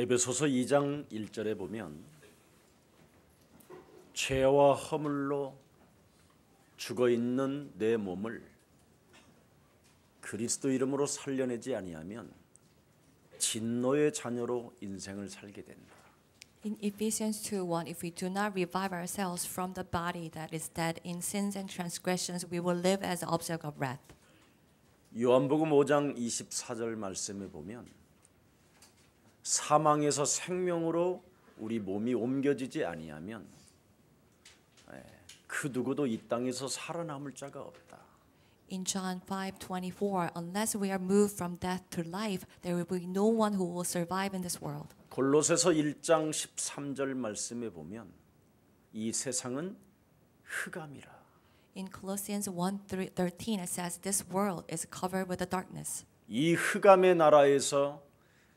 에베소서 2장 1절에 보면 죄와 허물로 죽어있는 내 몸을 그리스도 이름으로 살려내지 아니하면 진노의 자녀로 인생을 살게 된다. In Ephesians 2:1, if we do not revive ourselves from the body that is dead in sins and transgressions, we will live as object of wrath. 요한복음 5장 24절 말씀에 보면 사망에서 생명으로 우리 몸이 옮겨지지 아니하면 그 누구도 이 땅에서 살아남을 자가 없다. In John 5:24, unless we are moved from death to life, there will be no one who will survive in this world. 골로새서 1장 13절 말씀에 보면 이 세상은 흑암이라. In Colossians 1:13, it says, "This world is covered with the darkness." 이 흑암의 나라에서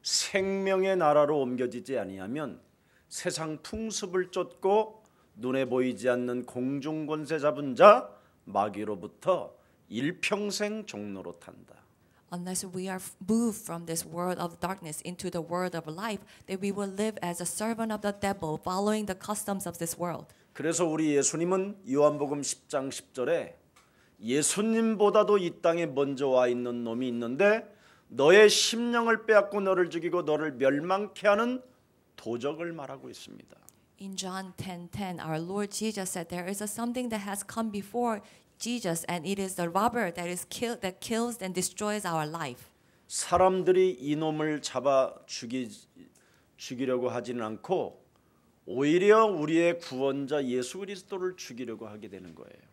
생명의 나라로 옮겨지지 아니하면 세상 풍습을 쫓고 눈에 보이지 않는 공중 권세 잡은 자 마귀로부터 일평생 종로로 탄다. Unless we are moved from this world of darkness into the world of life, then we will live as a servant of the devil, following the customs of this world. 그래서 우리 예수님은 요한복음 10장 10절에 예수님보다도 이 땅에 먼저 와 있는 놈이 있는데 너의 심령을 빼앗고 너를 죽이고 너를 멸망케 하는 도적을 말하고 있습니다. In John 10:10, our Lord Jesus said there is something that has come before Jesus, and it is the robber that kills and destroys our life. 사람들이 이놈을 잡아 죽이려고 하지는 않고 오히려 우리의 구원자 예수 그리스도를 죽이려고 하게 되는 거예요.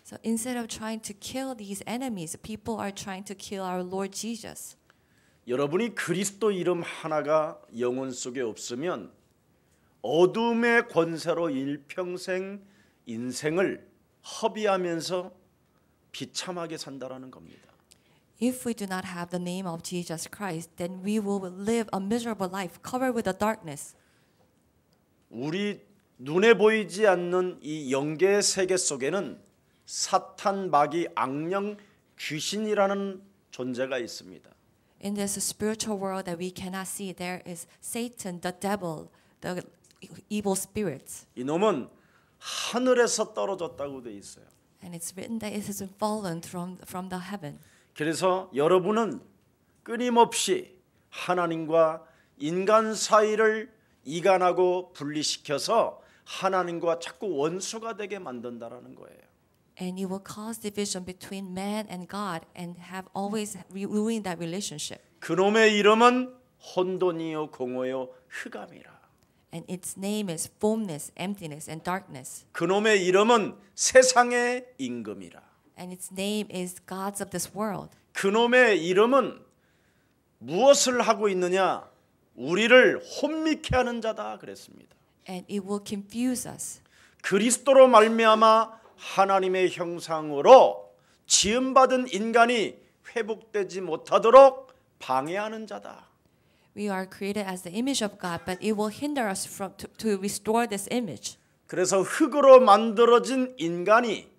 So instead of trying to kill these enemies, people are trying to kill our Lord Jesus. 여러분이 그리스도 이름 하나가 영혼 속에 없으면 어둠의 권세로 일평생 인생을 허비하면서 비참하게 산다라는 겁니다. If we do not have the name of Jesus Christ, then we will live a miserable life covered with the darkness. 우리 눈에 보이지 않는 이 영계의 세계 속에는 사탄, 마귀, 악령, 귀신이라는 존재가 있습니다. In this spiritual world that we cannot see, there is Satan, the devil, the evil spirits. 이놈은 하늘에서 떨어졌다고 돼 있어요. And it's written that it has fallen from the heaven. 그래서 여러분은 끊임없이 하나님과 인간 사이를 이간하고 분리시켜서 하나님과 자꾸 원수가 되게 만든다라는 거예요. And you will cause division between man and God and have always ruined that relationship. 그놈의 이름은 혼돈이요 공허요 흑암이라. And its name is formless, emptiness, and darkness. 그놈의 이름은 세상의 임금이라. And its name is gods of this world. 그놈의 이름은 무엇을 하고 있느냐? 우리를 혼미케 하는 자다 그랬습니다. And it will confuse us. 그리스도로 말미암아 하나님의 형상으로 지음받은 인간이 회복되지 못하도록 방해하는 자다. We are created as the image of God, but it will hinder us to restore this image. 그래서 흙으로 만들어진 인간이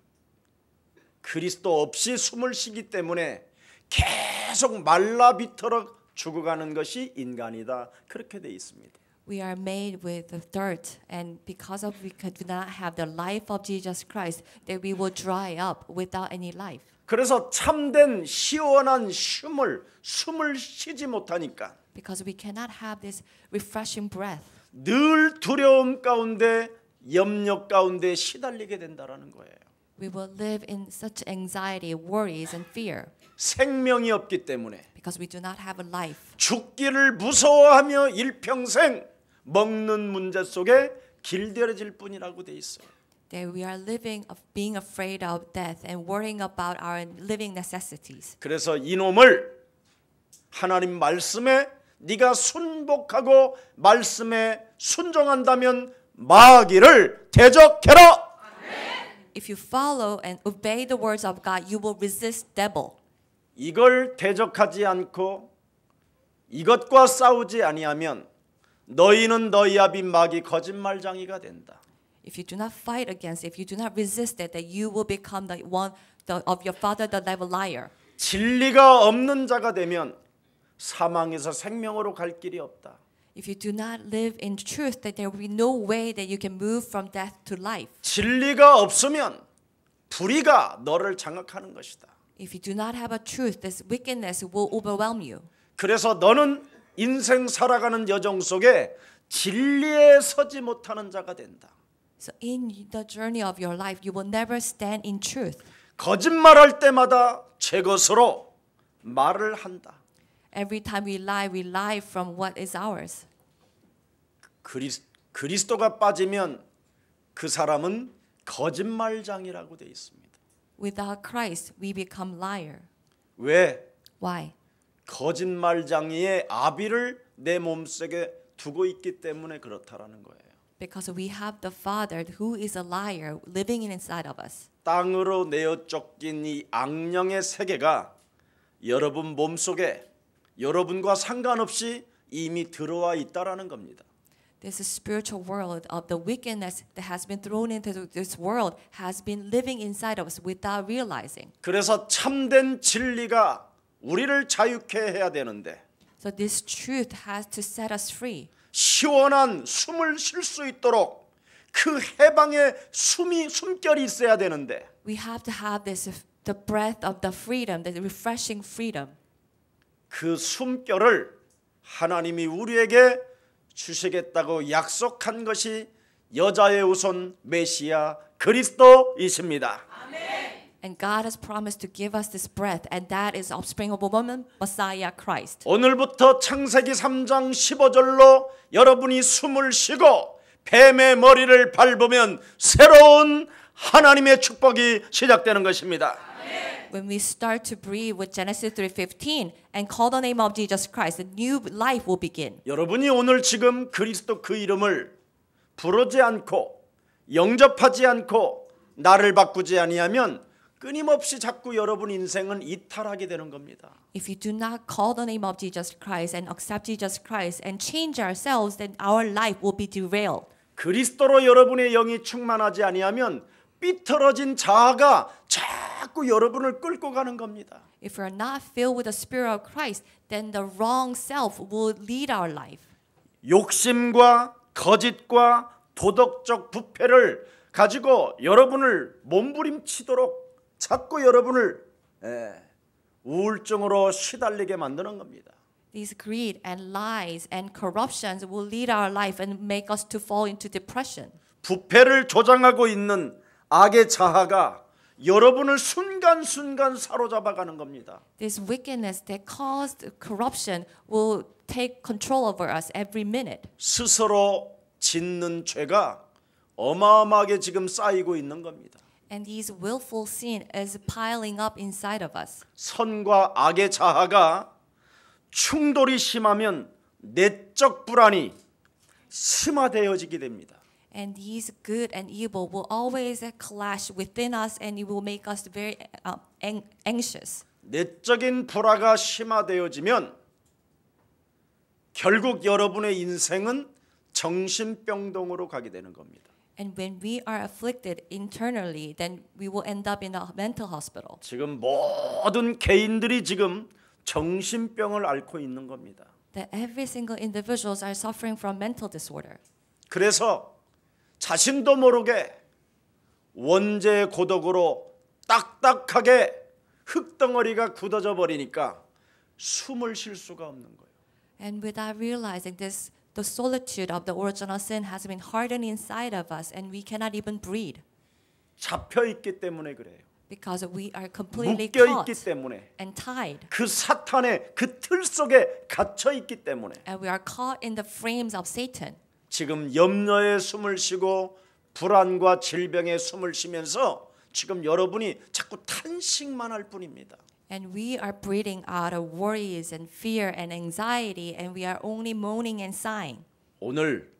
그리스도 없이 숨을 쉬기 때문에 계속 말라 비틀어 죽어가는 것이 인간이다. 그렇게 돼 있습니다. We are made with the dirt, and because of we do not have the life of Jesus Christ, that we will dry up without any life. 그래서 참된 시원한 숨을 쉬지 못하니까 Because we cannot have this refreshing breath. 늘 두려움 가운데 염려 가운데 시달리게 된다라는 거예요. We will live in such anxiety, worries, and fear. 생명이 없기 때문에 Because we do not have a life. 죽기를 무서워하며 일평생 먹는 문제 속에 길들여질 뿐이라고 돼 있어요. That we are living of being afraid of death and worrying about our living necessities. 그래서 이놈을 하나님 말씀에 네가 순복하고 말씀에 순종한다면 마귀를 대적해라. If you follow and obey the words of God, you will resist devil. 이걸 대적하지 않고 이것과 싸우지 아니하면 너희는 너희 아비 마귀 거짓말장이가 된다. If you do not fight against, if you do not resist it, that you will become the one of your father, the devil liar. 진리가 없는 자가 되면 사망에서 생명으로 갈 길이 없다. If you do not live in truth, that there will be no way that you can move from death to life. 진리가 없으면 불의가 너를 장악하는 것이다. If you do not have a truth, this wickedness will overwhelm you. 그래서 너는 인생 살아가는 여정 속에 진리에 서지 못하는 자가 된다. So in the journey of your life, you will never stand in truth. 거짓말할 때마다 제 것으로 말을 한다. Every time we lie from what is ours. 그리스도가 빠지면 그 사람은 거짓말장이라고 되어 있습니다. Without Christ, we become liar. 왜? Why? 거짓말장이의 아비를 내 몸속에 두고 있기 때문에 그렇다라는 거예요. Because we have the Father who is a liar living inside of us. 땅으로 내어 쫓긴 이 악령의 세계가 여러분 몸속에 여러분과 상관없이 이미 들어와 있다라는 겁니다. This spiritual world of the wickedness that has been thrown into this world has been living inside of us without realizing. 그래서 참된 진리가 우리를 자유케 해야 되는데 So this truth has to set us free. 시원한 숨을 쉴 수 있도록 그 해방의 숨결이 있어야 되는데 We have to have the breath of the freedom, the refreshing freedom. 그 숨결을 하나님이 우리에게 주시겠다고 약속한 것이 여자의 후손 메시아 그리스도이십니다. And God has promised to give us this breath, and that is offspring of a woman, Messiah Christ. 오늘부터 창세기 3장 15절로 여러분이 숨을 쉬고 뱀의 머리를 밟으면 새로운 하나님의 축복이 시작되는 것입니다. When we start to breathe with Genesis 3:15 and call the name of Jesus Christ, a new life will begin. 여러분이 오늘 지금 그리스도 그 이름을 부르지 않고 영접하지 않고 나를 바꾸지 아니하면 끊임없이 자꾸 여러분 인생은 이탈하게 되는 겁니다. If you do not call the name of Jesus Christ and accept Jesus Christ and change ourselves, then our life will be derailed. 그리스도로 여러분의 영이 충만하지 아니하면 삐뚤어진 자아가 자꾸 여러분을 끌고 가는 겁니다. If we're not filled with the Spirit of Christ, then the wrong self will lead our life. 욕심과 거짓과 도덕적 부패를 가지고 여러분을 몸부림치도록 자꾸 여러분을 우울증으로 시달리게 만드는 겁니다. These greed and lies and corruptions will lead our life and make us to fall into depression. 부패를 조장하고 있는 악의 자아가 여러분을 순간순간 사로잡아가는 겁니다. This wickedness that caused corruption will take control over us every minute. 스스로 짓는 죄가 어마어마하게 지금 쌓이고 있는 겁니다. And this willful sin is piling up inside of us. 선과 악의 자아가 충돌이 심하면 내적 불안이 심화되어지게 됩니다. And these good and evil will always clash within us, and it will make us very anxious. 내적인 불화가 심화되어지면 결국 여러분의 인생은 정신병동으로 가게 되는 겁니다. And when we are afflicted internally, then we will end up in a mental hospital. 지금 모든 개인들이 지금 정신병을 앓고 있는 겁니다. That every single individuals are suffering from mental disorder. 그래서 자신도 모르게 원죄의 고독으로 딱딱하게 흙덩어리가 굳어져 버리니까 숨을 쉴 수가 없는 거예요. And without realizing this, the solitude of the original sin has been hardened inside of us, and we cannot even breathe. 잡혀 있기 때문에 그래요. Because we are completely 묶여 caught 있기 때문에 and tied. 그 사탄의 그 틀 속에 갇혀 있기 때문에 And we are caught in the frames of Satan. 지금 염려에 숨을 쉬고 불안과 질병에 숨을 쉬면서 지금 여러분이 자꾸 탄식만 할 뿐입니다. And we are breathing out of worries and fear and anxiety, and we are only moaning and sighing. 오늘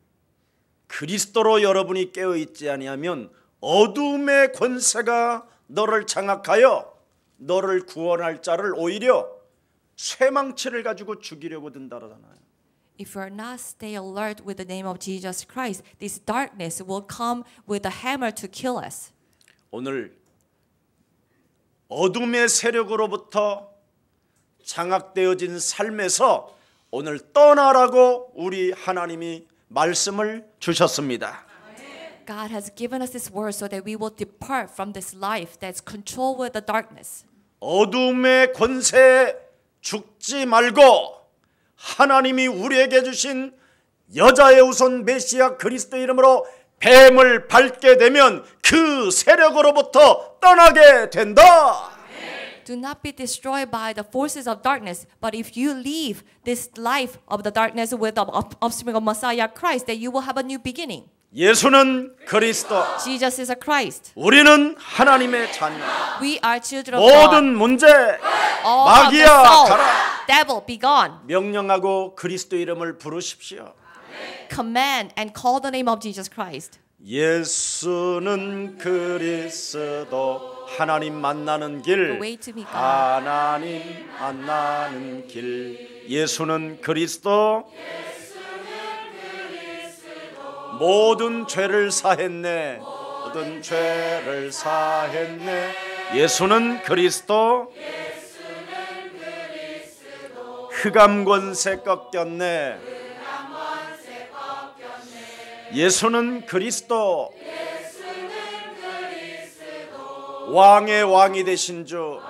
그리스도로 여러분이 깨어 있지 아니하면 어둠의 권세가 너를 장악하여 너를 구원할 자를 오히려 쇠망치를 가지고 죽이려고 든다잖아요. If we are not stay alert with the name of Jesus Christ, this darkness will come with a hammer to kill us. 오늘 어둠의 세력으로부터 장악되어진 삶에서 오늘 떠나라고 우리 하나님이 말씀을 주셨습니다. God has given us this word so that we will depart from this life that's controlled with the darkness. 어둠의 권세에 죽지 말고 하나님이 우리에게 주신 여자의 후손 메시아 그리스도 이름으로 뱀을 밟게 되면 그 세력으로부터 떠나게 된다. Do not be destroyed by the forces of darkness, but if you leave this life of the darkness with the offspring of Messiah Christ, that you will have a new beginning. 예수는 그리스도, Jesus is a Christ. 우리는 하나님의 자녀. We are children of God. 모든 문제 All of the 마귀야 soul, 가라. devil, be gone. 명령하고 그리스도 이름을 부르십시오. Command and call the name of Jesus Christ. 예수는 그리스도 하나님 만나는 길 The way to meet God. 하나님 만나는 길 예수는 그리스도 모든 죄를 사했네 모든 죄를 사했네 예수는 그리스도 흑암 권세 꺾였네 예수는 그리스도 왕의 왕이 되신 주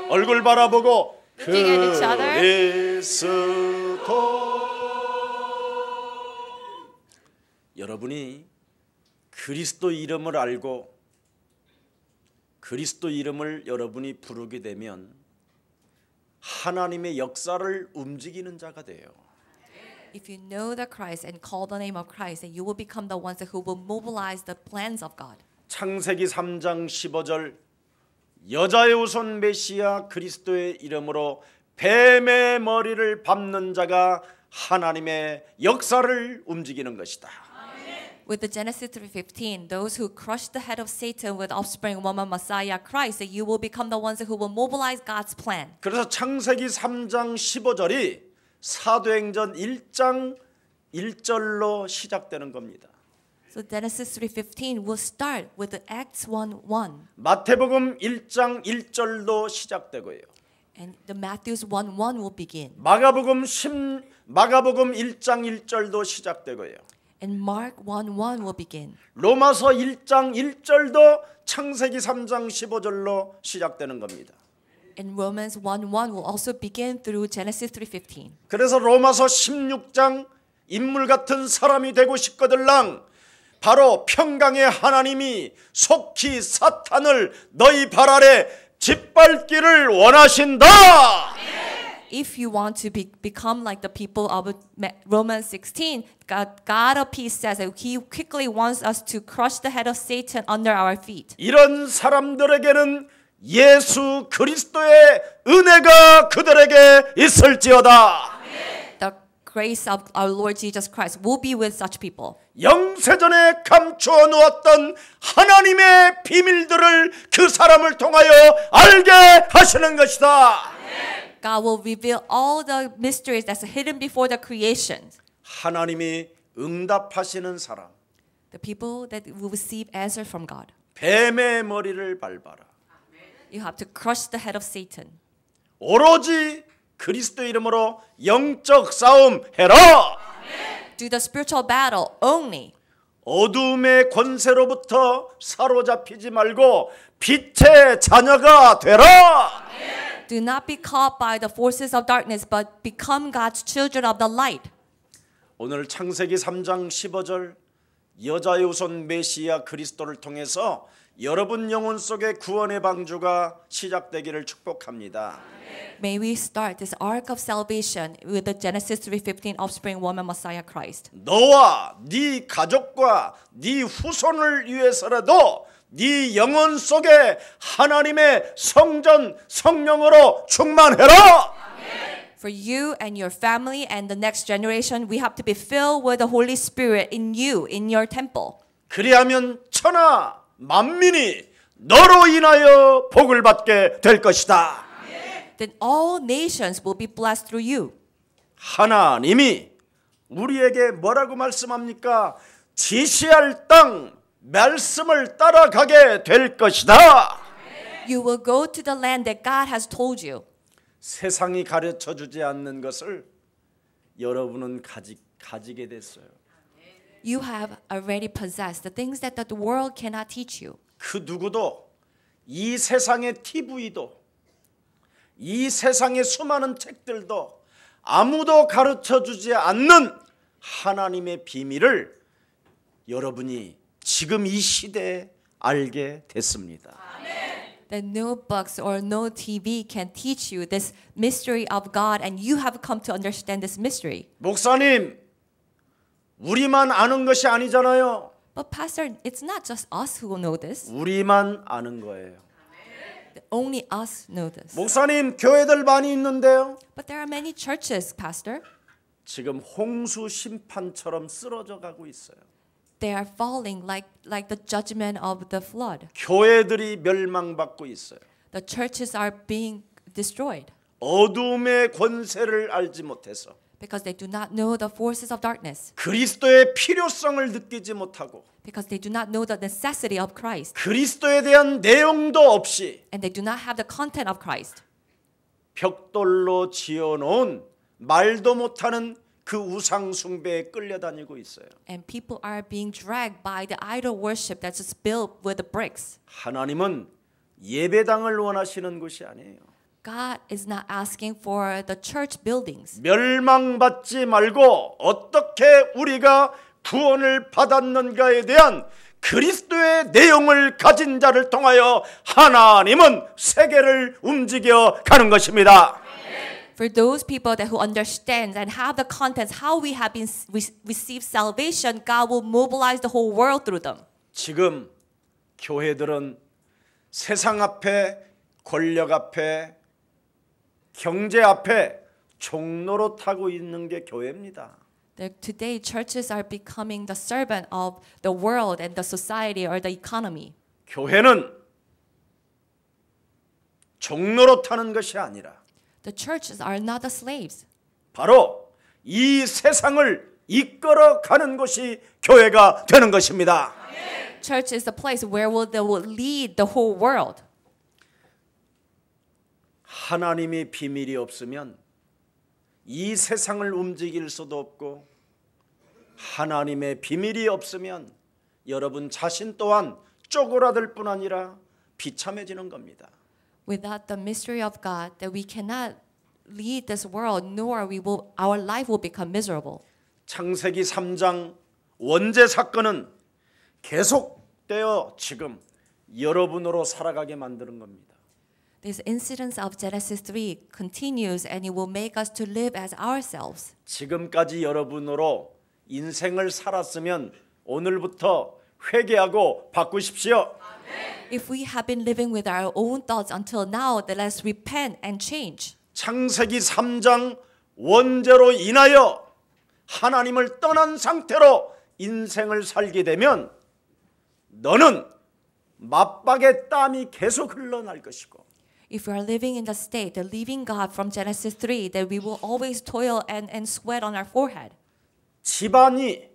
얼굴 바라보고 그리스도 여러분이 그리스도 이름을 알고 그리스도 이름을 여러분이 부르게 되면 하나님의 역사를 움직이는 자가 돼요. If you know the Christ and call the name of Christ, then you will become the ones who will mobilize the plans of God. 창세기 3장 15절 여자의 후손 메시아 그리스도의 이름으로 뱀의 머리를 밟는 자가 하나님의 역사를 움직이는 것이다. With the Genesis 3:15, those who crush the head of Satan with offspring woman Messiah Christ, that you will become the ones who will mobilize God's plan. 그래서 창세기 3장 15절이 사도행전 1장 1절로 시작되는 겁니다. So Genesis 3:15 will start with the Acts 1:1. 마태복음 1장 1절도 시작되고요. And the Matthews 1:1 will begin. 마가복음 1장 1절도 시작되고요. And Mark 1:1 will begin. 로마서 1장 1절도 창세기 3장 15절로 시작되는 겁니다. And Romans 1:1 will also begin through Genesis 3:15. 그래서 로마서 16장 인물 같은 사람이 되고 싶거들랑 바로 평강의 하나님이 속히 사탄을 너희 발 아래 짓밟기를 원하신다. If you want to become like the people of Romans 16, God of peace says that He quickly wants us to crush the head of Satan under our feet. 이런 사람들에게는 예수 그리스도의 은혜가 그들에게 있을지어다. The grace of our Lord Jesus Christ will be with such people. 영세전에 감추어 놓았던 하나님의 비밀들을 그 사람을 통하여 알게 하시는 것이다. God will reveal all the mysteries that's hidden before the creation. 하나님이 응답하시는 사람. The people that will receive answer from God. 뱀의 머리를 밟아라. You have to crush the head of Satan. 오로지 그리스도 이름으로 영적 싸움 해라. Do the spiritual battle only. 어둠의 권세로부터 사로잡히지 말고 빛의 자녀가 되라. Do not be caught by the forces of darkness, but become God's children of the light. 오늘 창세기 3장 15절 여자의 후손 메시아 그리스도를 통해서 여러분 영혼 속에 구원의 방주가 시작되기를 축복합니다. May we start this arc of salvation with the Genesis 3:15 offspring woman Messiah Christ. 너와 네 가족과 네 후손을 위해서라도 네 영혼 속에 하나님의 성전 성령으로 충만해라. For you and your family and the next generation, we have to be filled with the Holy Spirit in you, in your temple. 그리하면 천하 만민이 너로 인하여 복을 받게 될 것이다. Then all nations will be blessed through you. 하나님이 우리에게 뭐라고 말씀합니까? 지시할 땅 말씀을 따라가게 될 것이다. You will go to the land that God has told you. 세상이 가르쳐 주지 않는 것을 여러분은 가지게 됐어요. You have already possessed the things that the world cannot teach you. 그 누구도 이 세상의 TV도 이 세상의 수많은 책들도 아무도 가르쳐 주지 않는 하나님의 비밀을 여러분이 지금 이 시대에 알게 됐습니다. That no books or no TV can teach you this mystery of God, and you have come to understand this mystery. 목사님, 우리만 아는 것이 아니잖아요. But Pastor, it's not just us who know this. 우리만 아는 거예요. Only us know this. 목사님, 교회들 많이 있는데요. But there are many churches, Pastor. 지금 홍수 심판처럼 쓰러져 가고 있어요. They are falling like the judgment of the flood. 교회들이 멸망받고 있어요. The churches are being destroyed 어둠의 권세를 알지 못해서 because they do not know the forces of darkness, 그리스도의 필요성을 느끼지 못하고 because they do not know the necessity of Christ, 그리스도에 대한 내용도 없이 and they do not have the content of Christ. 벽돌로 지어놓은 말도 못하는 그 우상 숭배에 끌려다니고 있어요. And people are being dragged by the idol worship that's just built with the bricks. 하나님은 예배당을 원하시는 것이 아니에요. God is not asking for the church buildings. 멸망받지 말고 어떻게 우리가 구원을 받았는가에 대한 그리스도의 내용을 가진 자를 통하여 하나님은 세계를 움직여 가는 것입니다. For those people that who understand and have the contents how we have been received salvation, God will mobilize the whole world through them. 지금 교회들은 세상 앞에 권력 앞에 경제 앞에 종로로 타고 있는 게 교회입니다. Today, churches are becoming the servant of the world and the society or the economy. 교회는 종로로 타는 것이 아니라 The churches are not the slaves. 바로 이 세상을 이끌어가는 것이 교회가 되는 것입니다. Church is the place where they will lead the whole world. 하나님의 비밀이 없으면 이 세상을 움직일 수도 없고 하나님의 비밀이 없으면 여러분 자신 또한 쪼그라들 뿐 아니라 비참해지는 겁니다. Without the mystery of God, that we cannot lead this world, nor our life will become miserable. 창세기 3장 원죄 사건은 계속되어 지금 여러분으로 살아가게 만드는 겁니다. This incident of Genesis 3 continues, and it will make us to live as ourselves. 지금까지 여러분으로 인생을 살았으면 오늘부터 회개하고 바꾸십시오. If we have been living with our own thoughts until now, then let's repent and change. 창세기 3장 원죄로 인하여 하나님을 떠난 상태로 인생을 살게 되면 너는 맞박의 땀이 계속 흘러날 것이고 If we are living in the state, the living God from Genesis 3, then we will always toil and sweat on our forehead. 집안이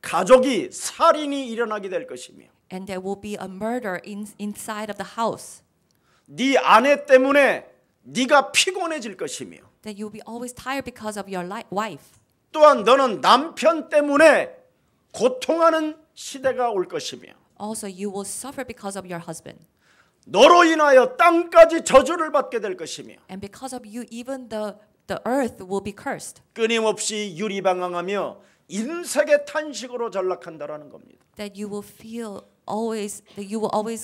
가족이 살인이 일어나게 될 것이며 And there will be a murder inside of the house. 네 아내 때문에 네가 피곤해질 것이며 That you will be always tired because of your wife. 또한 너는 남편 때문에 고통하는 시대가 올 것이며 Also, you will suffer because of your husband. 너로 인하여 땅까지 저주를 받게 될 것이며 And because of you, even the earth will be cursed. 끊임없이 유리방황하며 인색의 탄식으로 전락한다라는 겁니다. That you will always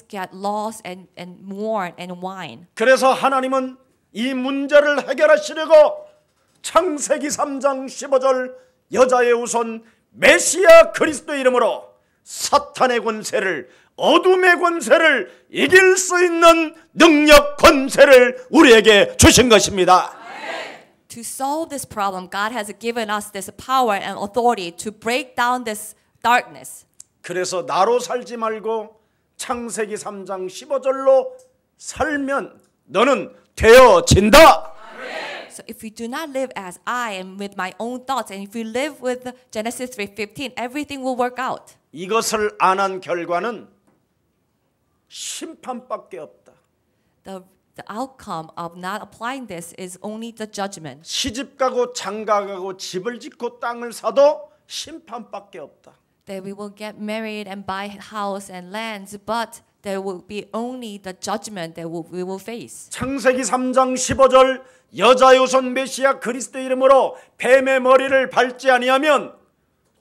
get lost and mourn and whine. 그래서 하나님은 이 문제를 해결하시려고 창세기 3장 15절 여자의 우선 메시아 그리스도 이름으로 사탄의 권세를 어둠의 권세를 이길 수 있는 능력 권세를 우리에게 주신 것입니다. To solve this problem, God has given us this power and authority to break down this darkness. 그래서 나로 살지 말고 창세기 3장 15절로 살면 너는 되어진다. So if we do not live as I am with my own thoughts, and if we live with Genesis 3:15, everything will work out. 이것을 안 한 결과는 심판밖에 없다. The the outcome of not applying this is only the judgment. 시집가고 장가가고 집을 짓고 땅을 사도 심판밖에 없다. That we will get married and buy house and lands, but there will be only the judgment that we will face. 창세기 3장 15절 여자의 후손 메시아 그리스도 이름으로 뱀의 머리를 밟지 아니하면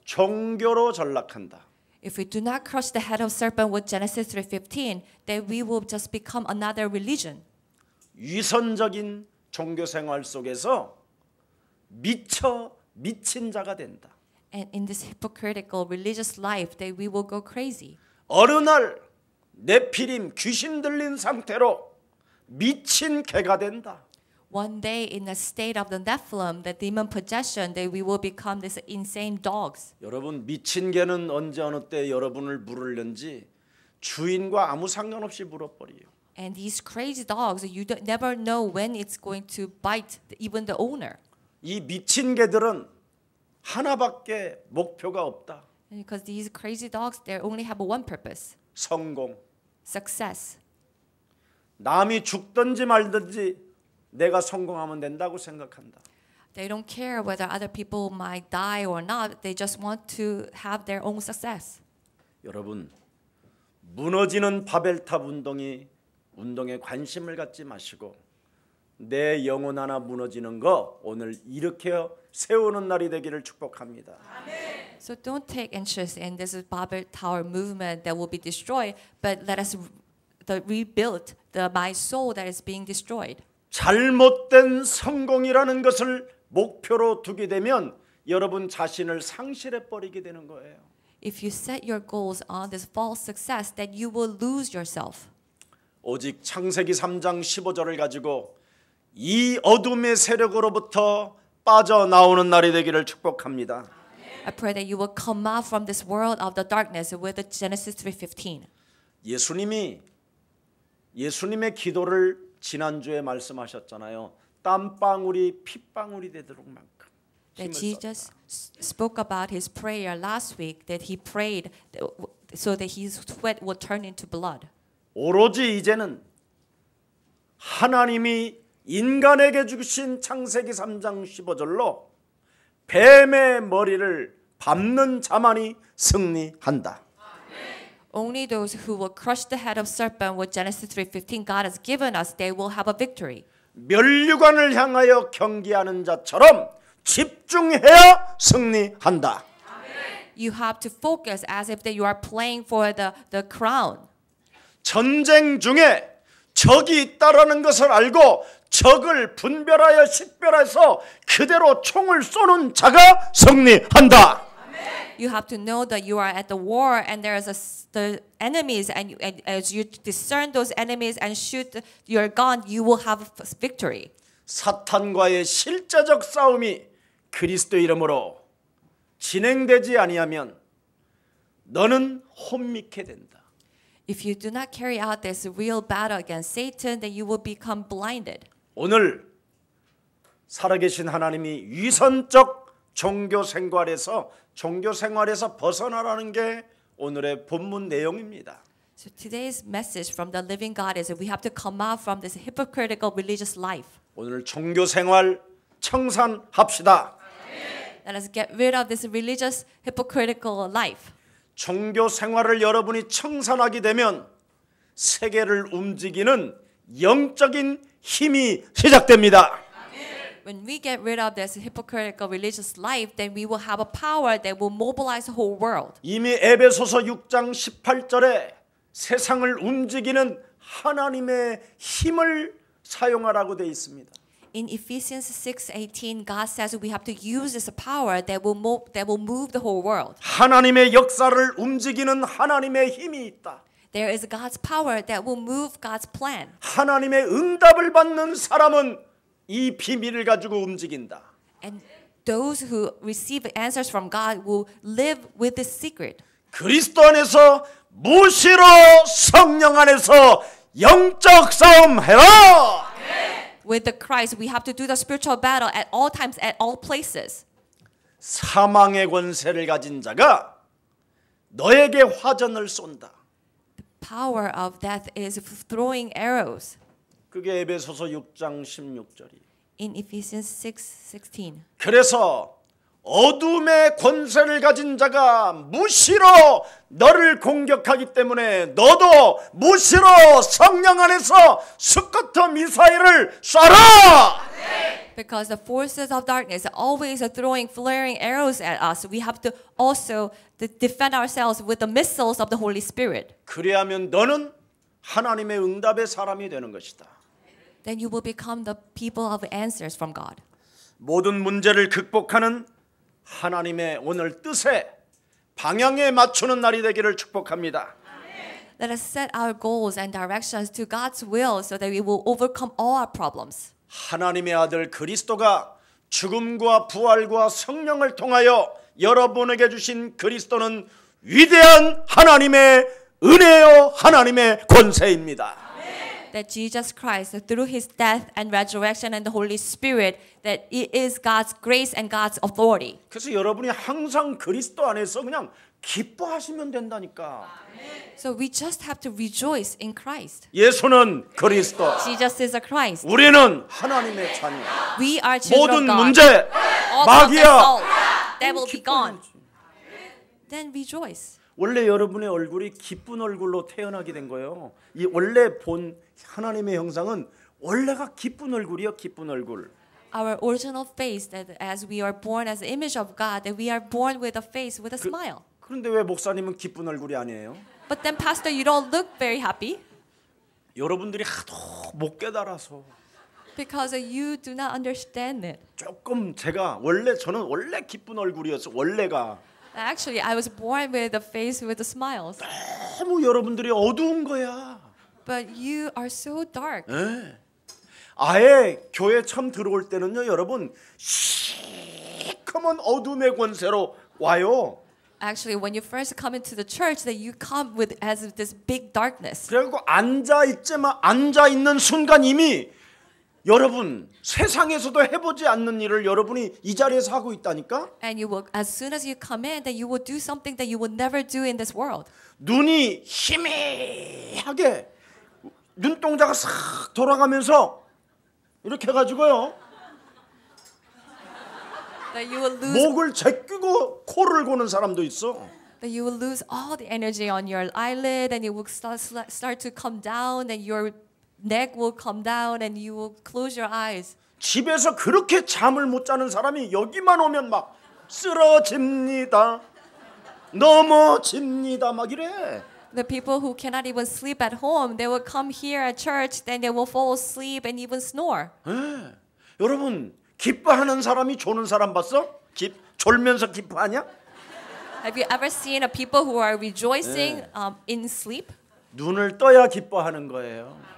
종교로 전락한다. If we do not crush the head of serpent with Genesis 3:15, then we will just become another religion. 위선적인 종교 생활 속에서 미친 자가 된다. And in this hypocritical religious life, that we will go crazy. 어느 날 네피림 귀신 들린 상태로 미친 개가 된다. One day, in a state of the Nephilim, the demon possession, that we will become this insane dogs. 여러분 미친 개는 언제 어느 때 여러분을 물으려는지 주인과 아무 상관없이 물어버려요. And these crazy dogs, you never know when it's going to bite even the owner. 이 미친 개들은 하나밖에 목표가 없다. Because these crazy dogs, they only have one purpose: 성공. success. 남이 죽든지 말든지 내가 성공하면 된다고 생각한다. They don't care whether other people might die or not. They just want to have their own success. 여러분 무너지는 바벨탑 운동에 관심을 갖지 마시고 내 영혼 하나 무너지는 거 오늘 일으켜 세우는 날이 되기를 축복합니다. So don't take interest in this Babel Tower movement that will be destroyed, but let us rebuild my soul that is being destroyed. 잘못된 성공이라는 것을 목표로 두게 되면 여러분 자신을 상실해 버리게 되는 거예요. If you set your goals on this false success, then you will lose yourself. 오직 창세기 3장 15절을 가지고 이 어둠의 세력으로부터 빠져나오는 날이 되기를 축복합니다. I pray that you will come out from this world of the darkness with the Genesis 3:15. 예수님의 기도를 지난주에 말씀하셨잖아요. 땀방울이 핏방울이 되도록 만큼. That Jesus spoke about his prayer last week, that he prayed so that his sweat would turn into blood. 오로지 이제는 하나님이 인간에게 주신 창세기 3장 15절로 뱀의 머리를 밟는 자만이 승리한다. Only those who will crush the head of serpent with Genesis 3:15 God has given us, they will have a victory. 멸류관을 향하여 경기하는 자처럼 집중해야 승리한다. You have to focus as if that you are playing for the crown. 전쟁 중에 적이 있다라는 것을 알고 적을 분별하여 식별해서 그대로 총을 쏘는 자가 승리한다. You have to know that you are at the war and there is the enemies, and as you discern those enemies and shoot your gun, you will have victory. 사탄과의 실제적 싸움이 그리스도 이름으로 진행되지 아니하면 너는 혼미케 된다. If you do not carry out this real battle against Satan, then you will become blinded. 오늘 살아계신 하나님이 위선적 종교 생활에서 벗어나라는 게 오늘의 본문 내용입니다. So today's message from the living God is that we have to come out from this hypocritical religious life. 오늘 종교 생활 청산합시다. Let us get rid of this religious hypocritical life. 종교 생활을 여러분이 청산하게 되면 세계를 움직이는 영적인 힘이 시작됩니다. When we get rid of this hypocritical religious life, then we will have a power that will mobilize the whole world. 이미 에베소서 6장 18절에 세상을 움직이는 하나님의 힘을 사용하라고 되어 있습니다. In Ephesians 6:18, God says we have to use this power that will move the whole world. 하나님의 역사를 움직이는 하나님의 힘이 있다. There is God's power that will move God's plan. 하나님의 응답을 받는 사람은 이 비밀을 가지고 움직인다. And those who receive answers from God will live with this secret. 그리스도 안에서 무시로 성령 안에서 영적 싸움 해라. With the Christ, we have to do the spiritual battle at all times, at all places. 사망의 권세를 가진 자가 너에게 화전을 쏜다. Power of death is throwing arrows. 그게 에베소서 6장 16절이에요. In Ephesians 6:16. 그래서 어둠의 권세를 가진 자가 무시로 너를 공격하기 때문에 너도 무시로 성령 안에서 스커터 미사일을 쏴라. Because the forces of darkness are always throwing flaring arrows at us, we have to also defend ourselves with the missiles of the Holy Spirit. 그래야면 너는 하나님의 응답의 사람이 되는 것이다. Then you will become the people of answers from God. 모든 문제를 극복하는 하나님의 오늘 뜻에 방향에 맞추는 날이 되기를 축복합니다. Let us set our goals and directions to God's will so that we will overcome all our problems. 하나님의 아들 그리스도가 죽음과 부활과 성령을 통하여 여러분에게 주신 그리스도는 위대한 하나님의 은혜요 하나님의 권세입니다. That Jesus Christ, through His death and resurrection and the Holy Spirit, that it is God's grace and God's authority. 그래서 여러분이 항상 그리스도 안에서 그냥 기뻐하시면 된다니까. So we just have to rejoice in Christ. 예수는 그리스도, Jesus is a Christ. 우리는 하나님의 자녀. We are children 모든 of God. 문제, All 마귀야. that will be gone. Then rejoice. 원래 여러분의 얼굴이 기쁜 얼굴로 태어나게 된 거예요. 이 원래 본 하나님의 형상은 원래가 기쁜 얼굴이요, 기쁜 얼굴. Our original face, that as we are born as the image of God, that we are born with a face with a smile. 그런데 왜 목사님은 기쁜 얼굴이 아니에요? But then, Pastor, you don't look very happy 여러분들이 하도 못 깨달아서. because you do not understand it. 조금 저는 원래 기쁜 얼굴이었어. 원래가 Actually, I was born with a face with the smiles. 너무 여러분들이 어두운 거야. But you are so dark. 네. 아예 교회 처음 들어올 때는요, 여러분 시커먼 어둠의 권세로 와요. Actually, when you first come into the church, that you come with as this big darkness. 그리고 앉아 있는 순간 이미 여러분 세상에서도 해보지 않는 일을 여러분이 이 자리에서 하고 있다니까. And you will, as soon as you come in, that you will do something that you would never do in this world. 눈이 희미하게 눈동자가 싹 돌아가면서 이렇게 해가지고요. That you will lose. 목을 제끼고 코를 고는 사람도 있어. That you will lose all the energy on your eyelid, and you will start to come down, and your neck will come down, and you will close your eyes. 집에서 그렇게 잠을 못 자는 사람이 여기만 오면 막 쓰러집니다. 넘어집니다. 막 이래. The people who cannot even sleep at home, they will come here at church, then they will fall asleep and even snore. 네. 여러분 기뻐하는 사람이 조는 사람 봤어? 졸면서 기뻐하냐? Have you ever seen a people who are rejoicing in sleep? 눈을 떠야 기뻐하는 거예요.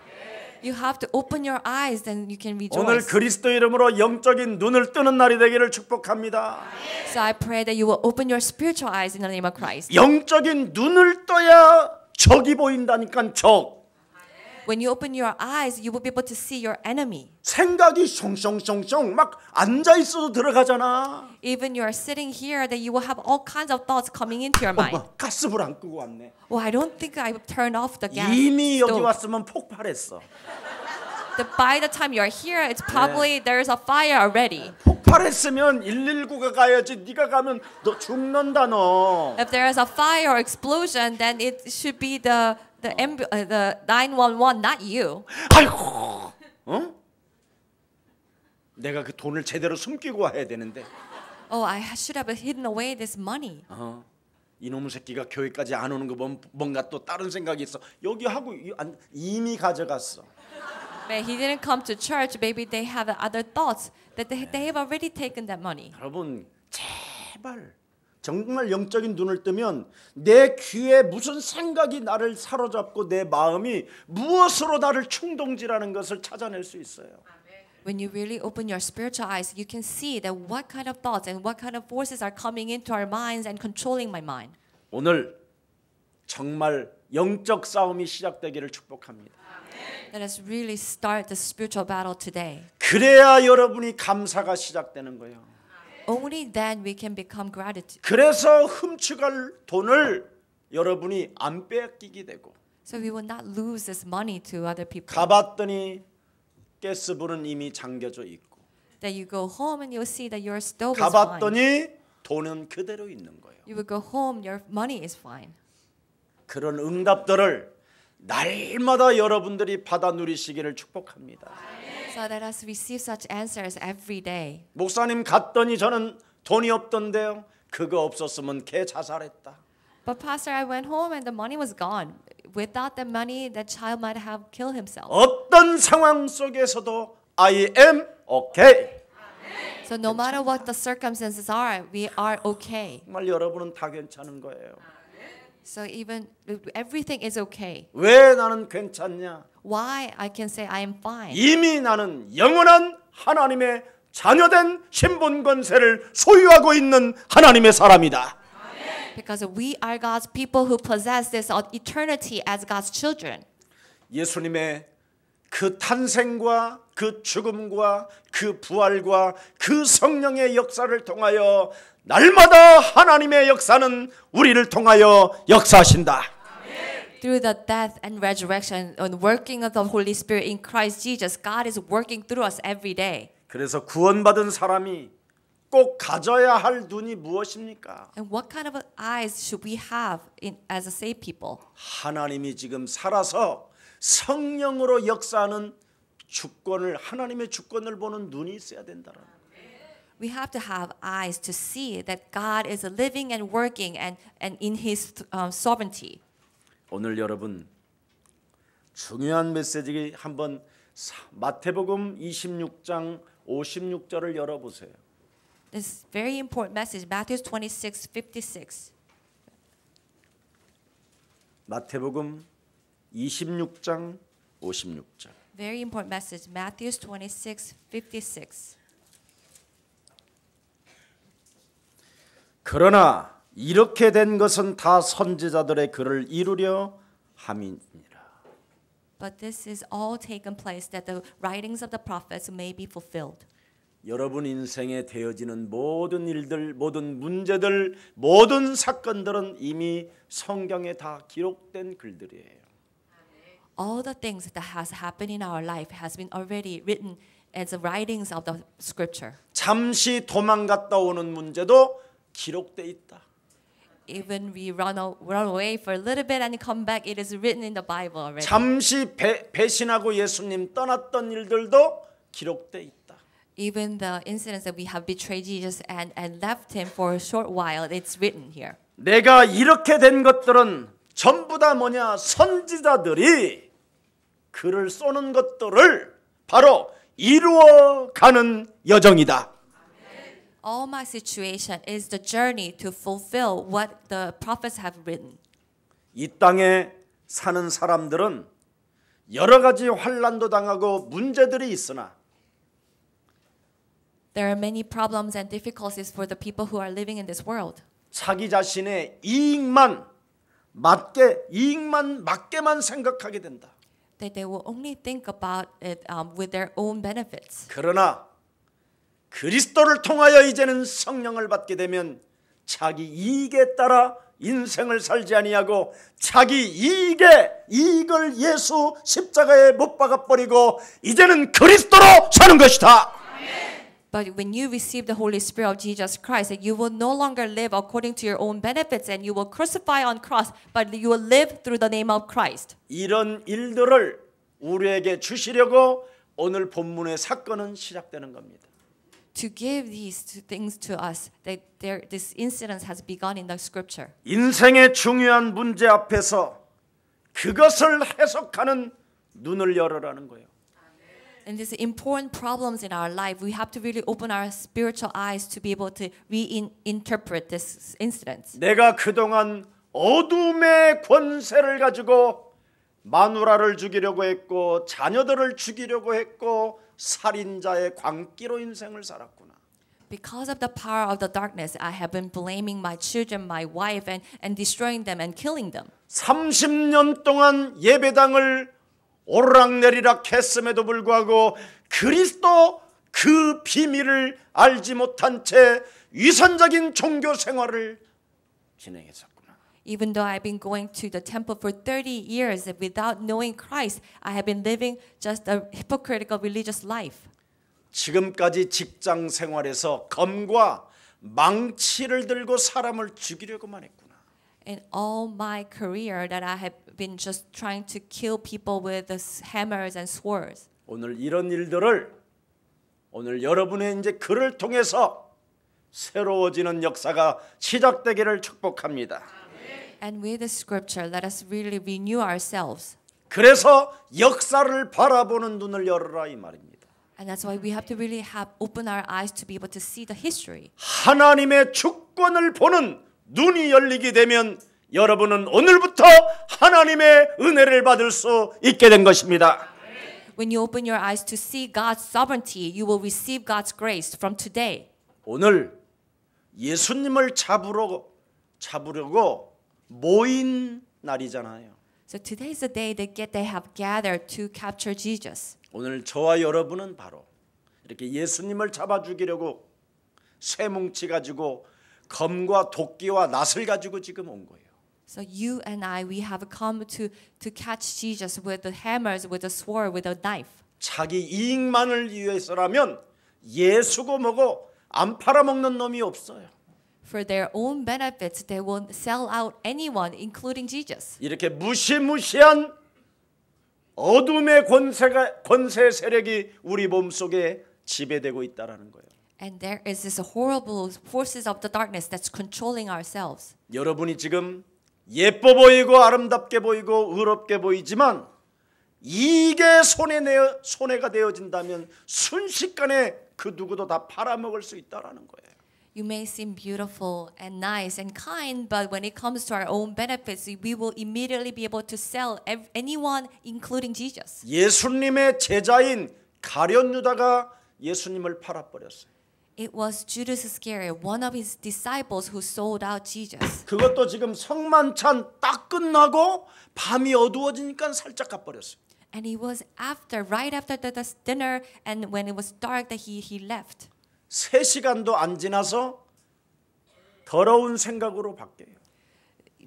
You have to open your eyes, then you can 오늘 rejoice. 그리스도 이름으로 영적인 눈을 뜨는 날이 되기를 축복합니다. So I pray that you will open your spiritual eyes in the name of Christ. 영적인 눈을 떠야 적이 보인다니까. 적. When you open your eyes, you will be able to see your enemy. 생각이 숑숑숑숑 막 앉아 있어도 들어가잖아. Even you are sitting here, that you will have all kinds of thoughts coming into your mind. 가스불 안 끄고 왔네. Oh, I don't think I turned off the gas 이미 여기 stove. 왔으면 폭발했어. By the time you're here, it's probably there's a fire already. 폭발했으면 119가 가야지. 네가 가면 너 죽는다 너. If there is a fire or explosion, then it should be the 911, not you. 아이고, 어? 내가 그 돈을 제대로 숨기고 와야 되는데. Oh, I should have hidden away this money. 이놈의 새끼가 교회까지 안 오는 거 보면 뭔가 또 다른 생각이 있어. 여기 하고 이미 가져갔어. But he didn't come to church. Maybe they have other thoughts that they have already taken that money. 여러분 제발 정말 영적인 눈을 뜨면 내 귀에 무슨 생각이 나를 사로잡고 내 마음이 무엇으로 나를 충동질하는 것을 찾아낼 수 있어요. When you really open your spiritual eyes, you can see that what kind of thoughts and what kind of forces are coming into our minds and controlling my mind. 오늘 정말 영적 싸움이 시작되기를 축복합니다. Let us really start the spiritual battle today. 그래야 여러분이 감사가 시작되는 거예요. Only then we can become gratitude. 그래서 훔쳐갈 돈을 여러분이 안 뺏기게 되고 So we will not lose this money to other people. 가봤더니 가스불은 이미 잠겨져 있고 That you go home and you'll see that your stove is fine. 가봤더니 돈은 그대로 있는 거예요. You will go home, your money is fine. 그런 응답들을 날마다 여러분들이 받아 누리시기를 축복합니다. So let us receive such answers every day. 목사님 갔더니 저는 돈이 없던데요. 그거 없었으면 걔 자살했다. But Pastor, I went home and the money was gone. Without the money, that child might have killed himself. 어떤 상황 속에서도 I am okay. So no matter what the circumstances are, we are okay. 정말 여러분은 다 괜찮은 거예요. So even everything is okay. 왜 나는 괜찮냐? Why I can say I am fine? 이미 나는 영원한 하나님의 자녀된 신분 권세를 소유하고 있는 하나님의 사람이다. Because we are God's people who possess this eternity as God's children. 예수님의 그 탄생과 그 죽음과 그 부활과 그 성령의 역사를 통하여 날마다 하나님의 역사는 우리를 통하여 역사하신다. Through the death and resurrection and working of the Holy Spirit in Christ Jesus, God is working through us every day. 그래서 구원받은 사람이 꼭 가져야 할 눈이 무엇입니까? And what kind of eyes should we have as a saved people? 하나님이 지금 살아서 성령으로 역사하는 주권을 하나님의 주권을 보는 눈이 있어야 된다는. We have to have eyes to see that God is living and working and in His sovereignty. 오늘 여러분 중요한 메시지 한번 마태복음 26장 56절을 열어보세요. This very important message, Matthew 26:56. 마태복음 26장 56절. Very important message, Matthew 26:56. 그러나 이렇게 된 것은 다 선지자들의 글을 이루려 함이니라. But this is all taken place that the writings of the prophets may be fulfilled. 여러분 인생에 되어지는 모든 일들, 모든 문제들, 모든 사건들은 이미 성경에 다 기록된 글들이에요. All the things that has happened in our life has been already written as the writings of the scripture. 잠시 도망갔다 오는 문제도 기록돼 있다. Even we run away for a little bit and come back, it is written in the Bible already. 잠시 배신하고 예수님 떠났던 일들도 기록돼 있다. Even the incidents that we have betrayed Jesus and left him for a short while, it's written here. 내가 이렇게 된 것들은 전부 다 뭐냐? 선지자들이 글을 쏘는 것들을 바로 이루어가는 여정이다. All my situation is the journey to fulfill what the prophets have written. 이 땅에 사는 사람들은 여러 가지 환난도 당하고 문제들이 있으나 There are many problems and difficulties for the people who are living in this world. 자기 자신의 이익만 맞게만 생각하게 된다. That they will only think about it with their own benefits. 그러나 그리스도를 통하여 이제는 성령을 받게 되면 자기 이익에 따라 인생을 살지 아니하고 자기 이익을 예수 십자가에 못 박아 버리고 이제는 그리스도로 사는 것이다. But when you receive the Holy Spirit of Jesus Christ, you will no longer live according to your own benefits and you will crucify on cross, but you will live through the name of Christ. 이런 일들을 우리에게 주시려고 오늘 본문의 사건은 시작되는 겁니다. To give these things to us, that this incident has begun in the scripture. 인생의 중요한 문제 앞에서 그것을 해석하는 눈을 열어라는 거예요. And these important problems in our life, we have to really open our spiritual eyes to be able to reinterpret this incident. 내가 그동안 어둠의 권세를 가지고 마누라를 죽이려고 했고 자녀들을 죽이려고 했고 살인자의 광기로 인생을 살았구나. Because of the power of the darkness, I have been blaming my children, my wife, and destroying them and killing them. 30년 동안 예배당을 오르락내리락 했음에도 불구하고 그리스도 그 비밀을 알지 못한 채 위선적인 종교 생활을 진행했었구나. Even though I've been going to the temple for 30 years without knowing Christ, I have been living just a hypocritical religious life. 지금까지 직장 생활에서 검과 망치를 들고 사람을 죽이려고만 했구나. In all my career that I have been just trying to kill people with the hammers and swords. 오늘 이런 일들을 오늘 여러분의 이제 글을 통해서 새로워지는 역사가 시작되기를 축복합니다. And with the scripture, let us really renew ourselves. 그래서 역사를 바라보는 눈을 열어라 이 말입니다. And that's why we have to really have open our eyes to be able to see the history. 하나님의 주권을 보는 눈이 열리게 되면 여러분은 오늘부터 하나님의 은혜를 받을 수 있게 된 것입니다. When you open your eyes to see God's sovereignty, you will receive God's grace from today. 오늘 예수님을 잡으려고 모인 날이잖아요. So today is the day they have gathered to capture Jesus. 오늘 저와 여러분은 바로 이렇게 예수님을 잡아 죽이려고 쇠뭉치 가지고 검과 도끼와 낫을 가지고 지금 온 거예요. So you and I, we have come to catch Jesus with the hammers, with the sword, with a knife. 자기 이익만을 위해서라면 예수고 뭐고 안 팔아먹는 놈이 없어요. For their own benefits, they will sell out anyone, including Jesus. 이렇게 무시무시한 어둠의 권세 세력이 우리 몸속에 지배되고 있다라는 거예요. And there is this horrible forces of the darkness that's controlling ourselves. 여러분이 지금 예뻐 보이고 아름답게 보이고 의롭게 보이지만 이게 손해가 되어진다면 순식간에 그 누구도 다 팔아먹을 수 있다라는 거예요. You may seem beautiful and nice and kind, but when it comes to our own benefits, we will immediately be able to sell anyone, including Jesus. 예수님의 제자인 가룟 유다가 예수님을 팔아버렸어요. It was Judas Iscariot, one of his disciples, who sold out Jesus. 그것도 지금 성만찬 딱 끝나고 밤이 어두워지니까 살짝 가버렸어요. And it was right after the dinner, and when it was dark, that he left. 3시간도 안 지나서 더러운 생각으로 바뀌어요.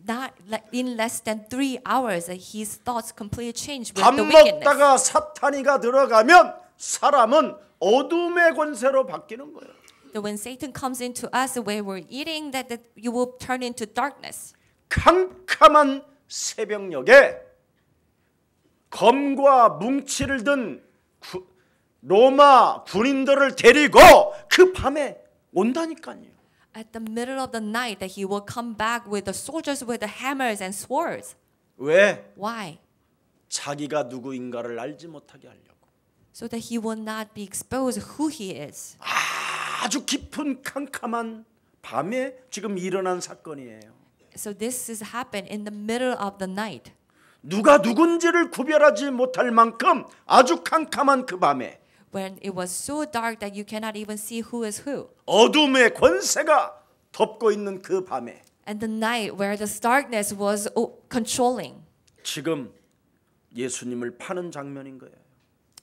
Not in less than 3 hours, his thoughts completely changed with 밥 the wickedness. 먹다가 사탄이가 들어가면 사람은 어둠의 권세로 바뀌는 거예요. So when Satan comes into us, where we're eating, that you will turn into darkness. 캄캄한 새벽녘에 검과 뭉치를 든 로마 군인들을 데리고 그 밤에 온다니까요. At the middle of the night, that he will come back with the soldiers with the hammers and swords. 왜? Why? 자기가 누구인가를 알지 못하게 하려고. So that he will not be exposed who he is. 아주 깊은 캄캄한 밤에 지금 일어난 사건이에요. So this has happened in the middle of the night. 누가 누군지를 구별하지 못할 만큼 아주 캄캄한 그 밤에 When it was so dark that you cannot even see who is who. 어둠의 권세가 덮고 있는 그 밤에 And the night where the darkness was controlling. 지금 예수님을 파는 장면인 거예요.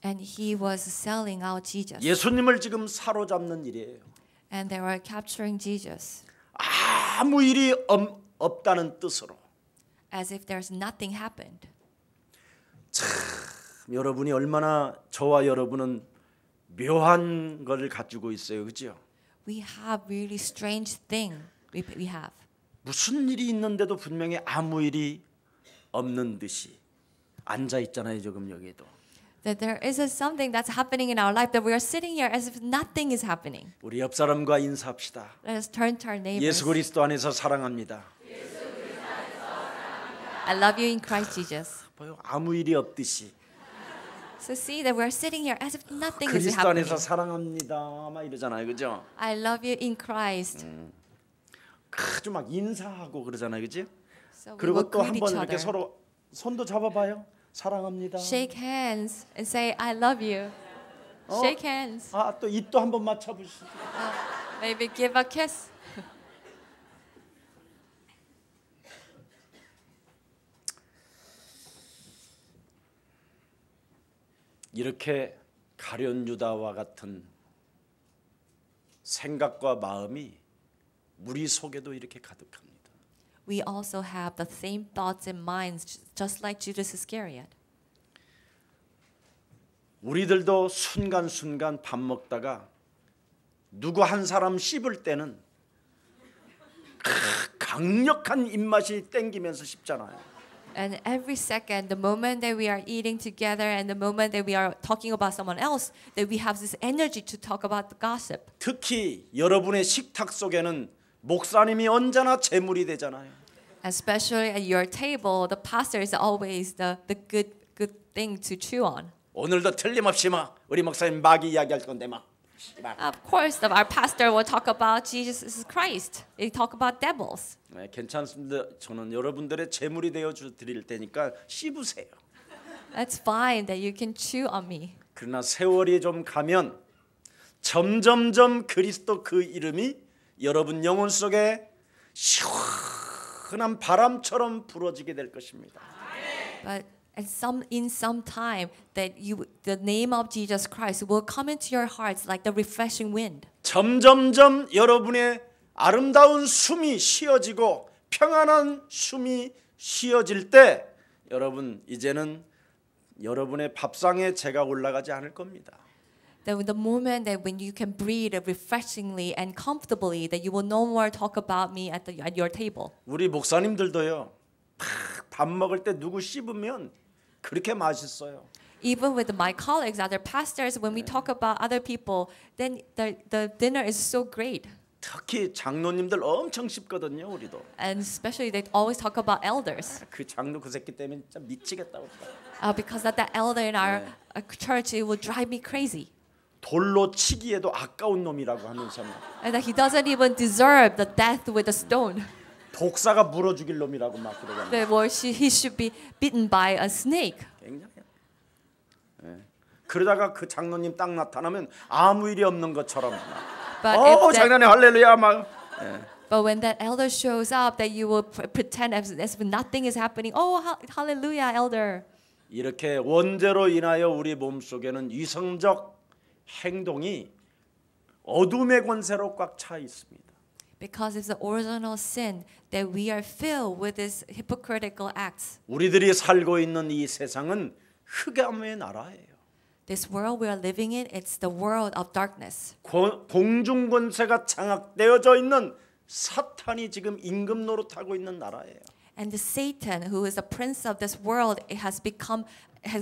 And he was selling out Jesus. 예수님을 지금 사로잡는 일이에요. And they were capturing Jesus. 아무 일이 없다는 뜻으로. As if there's nothing happened. 참 여러분이 얼마나 저와 여러분은 묘한 것을 가지고 있어요. 그렇죠? We have really strange thing we have. 무슨 일이 있는데도 분명히 아무 일이 없는 듯이 앉아 있잖아요. 지금 여기도. That there is something that's happening in our life that we are sitting here as if nothing is happening. 우리 옆 사람과 인사합시다. Let us turn to our neighbors. 예수 그리스도 안에서 사랑합니다. I love you in Christ Jesus. 봐요. 아무 일이 없듯이. So see that we're sitting here as if nothing is 그리스도 happening. 안에서 사랑합니다. 막 이러잖아요. 그죠? I love you in Christ. 아주 막 인사하고 그러잖아요. 그지? So we 그리고 will 또 greet 한번 each 이렇게 other. 서로 손도 잡아봐요. 사랑합니다. Shake hands and say I love you. Shake hands. 아, 또 입도 한번 맞춰보시죠. Maybe give a kiss. 이렇게 가룟 유다와 같은 생각과 마음이 우리 속에도 이렇게 가득합니다. we also have the same thoughts and minds, just like Judas Iscariot. 우리들도 순간순간 밥 먹다가 누구 한 사람 씹을 때는 강력한 입맛이 땡기면서 씹잖아요. And every second, the moment that we are eating together and the moment that we are talking about someone else, that we have this energy to talk about the gossip. 특히 여러분의 식탁 속에는 목사님이 언제나 재물이 되잖아요. Especially at your table, the pastor is always the good thing to chew on. 오늘도 틀림없이 우리 목사님 마귀 이야기할 건데 Of course, our pastor will talk about Jesus Christ. He talk about devils. 네, 괜찮습니다. 저는 여러분들의 재물이 되어 드릴 테니까 씹으세요. That's fine that you can chew on me. 그러나 세월이 좀 가면 점점점 그리스도 그 이름이 여러분 영혼 속에 시원한 바람처럼 불어지게 될 것입니다. But in some time that the name of Jesus Christ will come into your hearts like the refreshing wind. 점점점 여러분의 아름다운 숨이 쉬어지고 평안한 숨이 쉬어질 때 여러분 이제는 여러분의 밥상에 재가 올라가지 않을 겁니다. That the moment that when you can breathe refreshingly and comfortably, that you will no more talk about me at your table. 우리 목사님들도요. 밥 먹을 때 누구 씹으면 그렇게 맛있어요. Even with my colleagues, other pastors, when we talk about other people, then the dinner is so great. 특히 장로님들 엄청 씹거든요, 우리도. And especially they always talk about elders. 그 장로 그 새끼 때문에 진짜 미치겠다고. Because that elder in our church, it will drive me crazy. 돌로 치기에도 아까운 놈이라고 하면서 And that he doesn't even deserve the death with a stone. 독사가 물어 죽일 놈이라고 막 그러잖아요. That he should be bitten by a snake. 굉장히. 그러다가 그 장로님 딱 나타나면 아무 일이 없는 것처럼. 장난해 할렐루야 막. But when that elder shows up, that you will pretend as if nothing is happening. Oh, hallelujah, elder. 이렇게 원죄로 인하여 우리 몸 속에는 위성적 행동이 어둠의 권세로 꽉 차 있습니다. Because it's the original sin that we are filled with these hypocritical acts. 우리들이 살고 있는 이 세상은 흑암의 나라예요. This world we are living in, it's the world of darkness. 공중 권세가 장악되어져 있는 사탄이 지금 임금 노릇하고 있는 나라예요. And the Satan, who is the prince of this world, has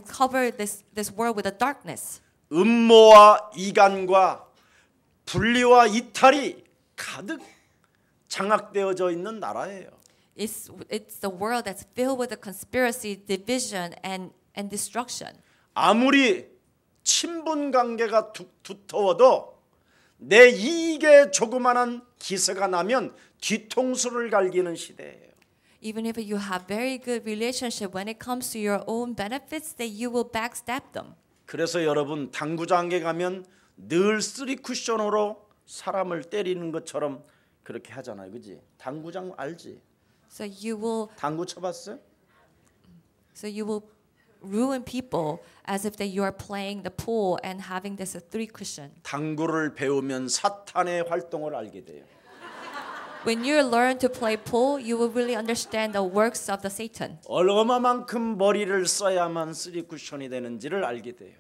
covered this world with a darkness. 음모와 이간과 분리와 이탈이 가득 장악되어져 있는 나라예요. It's the world that's filled with the conspiracy, division, and destruction. 아무리 친분 관계가 두터워도 내 이익에 조그마한 기세가 나면 뒤통수를 갈기는 시대예요. Even if you have very good relationship, when it comes to your own benefits, that you will backstab them. 그래서 여러분 당구장에 가면 늘 쓰리 쿠션으로 사람을 때리는 것처럼 그렇게 하잖아요, 그렇지? 당구장 알지? So you will 당구 쳐봤어요? So you will ruin people as if that you are playing the pool and having this a three cushion. 당구를 배우면 사탄의 활동을 알게 돼요. When you learn to play pool, you will really understand the works of the Satan. 얼마만큼 머리를 써야만 쓰리 쿠션이 되는지를 알게 돼요.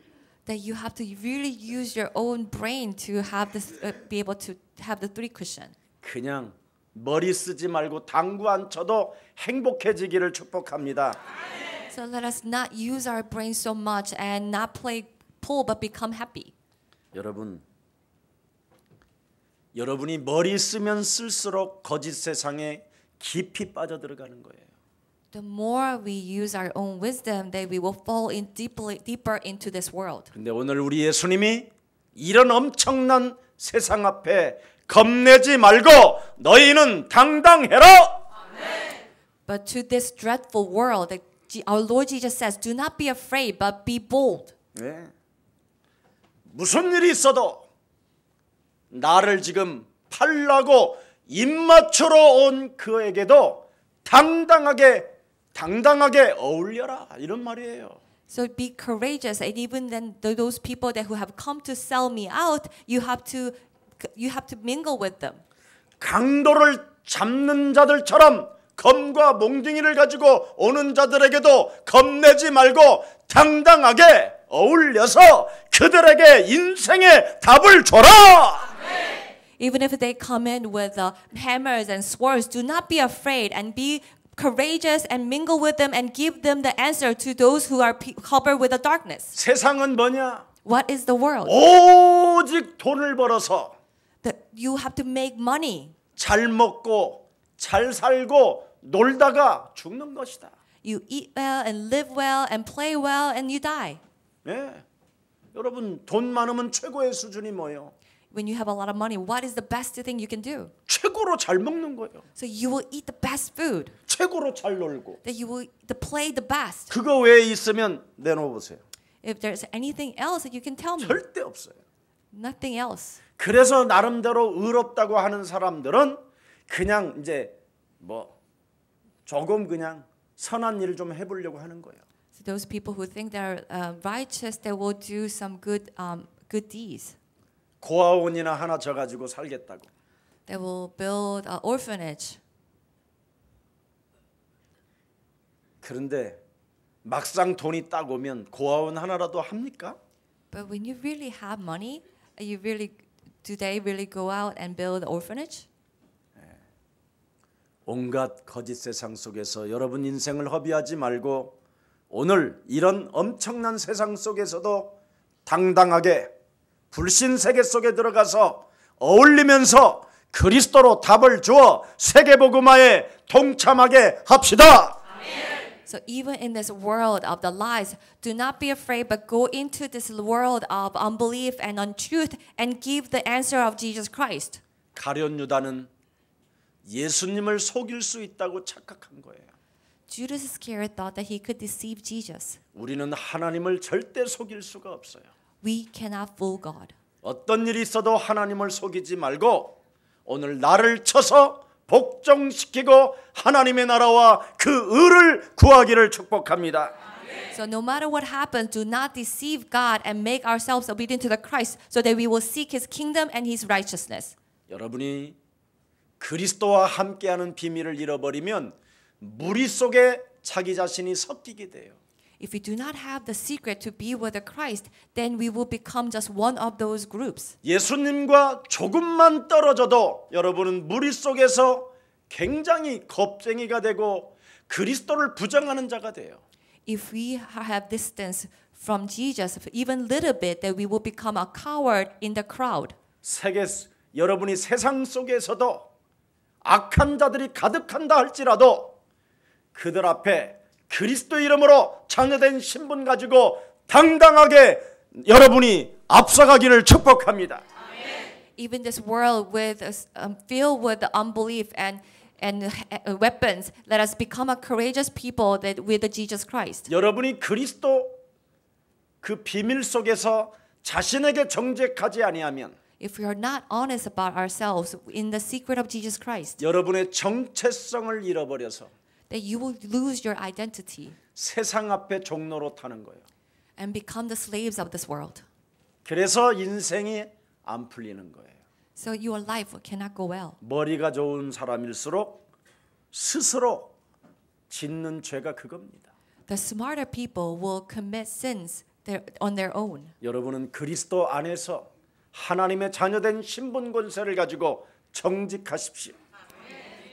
That you have to really use your own brain to have this, be able to have the three cushion. 그냥 머리 쓰지 말고 당구 안 쳐도 행복해지기를 축복합니다. So let us not use our brain so much and not play pool, but become happy. 여러분이 머리 쓰면 쓸수록 거짓 세상에 깊이 빠져들어가는 거예요. The more we use our own wisdom, that we will fall in deeper into this world. 근데 오늘 우리 예수님이 이런 엄청난 세상 앞에 겁내지 말고 너희는 당당해라. But to this dreadful world, our Lord Jesus says, "Do not be afraid, but be bold." 네. 무슨 일이 있어도 나를 지금 팔라고 입맞추러 온 그에게도 당당하게 어울려라 이런 말이에요. So be courageous, and even then those people that who have come to sell me out, you have to mingle with them. 강도를 잡는 자들처럼 검과 몽둥이를 가지고 오는 자들에게도 겁내지 말고 당당하게 어울려서 그들에게 인생의 답을 줘라. Even if they come in with hammers and swords, do not be afraid and be courageous and mingle with them and give them the answer to those who are covered with the darkness. 세상은 뭐냐? What is the world? 오직 돈을 벌어서 You have to make money. 잘 먹고 잘 살고 놀다가 죽는 것이다. You eat well and live well and play well and you die. 예. 여러분 돈 많으면 최고의 수준이 뭐예요? When you have a lot of money, what is the best thing you can do? 최고로 잘 먹는 거예요. So you will eat the best food. 최고로 잘 놀고. That you will play the best. 그거 외에 있으면 내놓아 보세요. If there's anything else that you can tell me. 절대 없어요. Nothing else. 그래서 나름대로 의롭다고 하는 사람들은 그냥 이제 뭐 조금 그냥 선한 일을 좀 해보려고 하는 거예요. So those people who think they're righteous, they will do some good deeds. 고아원이나 하나 져 가지고 살겠다고. They will build an orphanage. 그런데 막상 돈이 딱 오면 고아원 하나라도 합니까? But when you really have money, do they really go out and build an orphanage? 온갖 거짓 세상 속에서 여러분 인생을 허비하지 말고 오늘 이런 엄청난 세상 속에서도 당당하게 불신 세계 속에 들어가서 어울리면서 그리스도로 답을 주어 세계복음화에 동참하게 합시다. So even in this world of the lies, do not be afraid, but go into this world of unbelief and untruth and give the answer of Jesus Christ. 가룟 유다는 예수님을 속일 수 있다고 착각한 거예요. Judas Iscariot thought that he could deceive Jesus. 우리는 하나님을 절대 속일 수가 없어요. We cannot fool God. 어떤 일이 있어도 하나님을 속이지 말고 오늘 나를 쳐서 복종시키고 하나님의 나라와 그 의를 구하기를 축복합니다. So no matter what happens, do not deceive God and make ourselves obedient to the Christ so that we will seek His kingdom and His righteousness. 여러분이 그리스도와 함께하는 비밀을 잃어버리면 무리 속에 자기 자신이 섞이게 돼요. If we do not have the secret to be with the Christ, then we will become just one of those groups. 예수님과 조금만 떨어져도 여러분은 무리 속에서 굉장히 겁쟁이가 되고 그리스도를 부정하는 자가 돼요. If we have distance from Jesus, even little bit, that we will become a coward in the crowd. 여러분이 세상 속에서도 악한 자들이 가득한다 할지라도 그들 앞에 그리스도 이름으로 장려된 신분 가지고 당당하게 여러분이 앞서가기를 축복합니다. Even this world with filled with unbelief and weapons, let us become a courageous people that with Jesus Christ. 여러분이 그리스도 그 비밀 속에서 자신에게 정직하지 아니하면 If we are not honest about ourselves in the secret of Jesus Christ, 여러분의 정체성을 잃어버려서 that you will lose your identity 세상 앞에 종로로 타는 거예요. and become the slaves of this world. 그래서 인생이 안 풀리는 거예요. So your life cannot go well. 머리가 좋은 사람일수록 스스로 짓는 죄가 그겁니다. The smarter people will commit sins on their own. 여러분은 그리스도 안에서 하나님의 자녀된 신분 권세를 가지고 정직하십시오.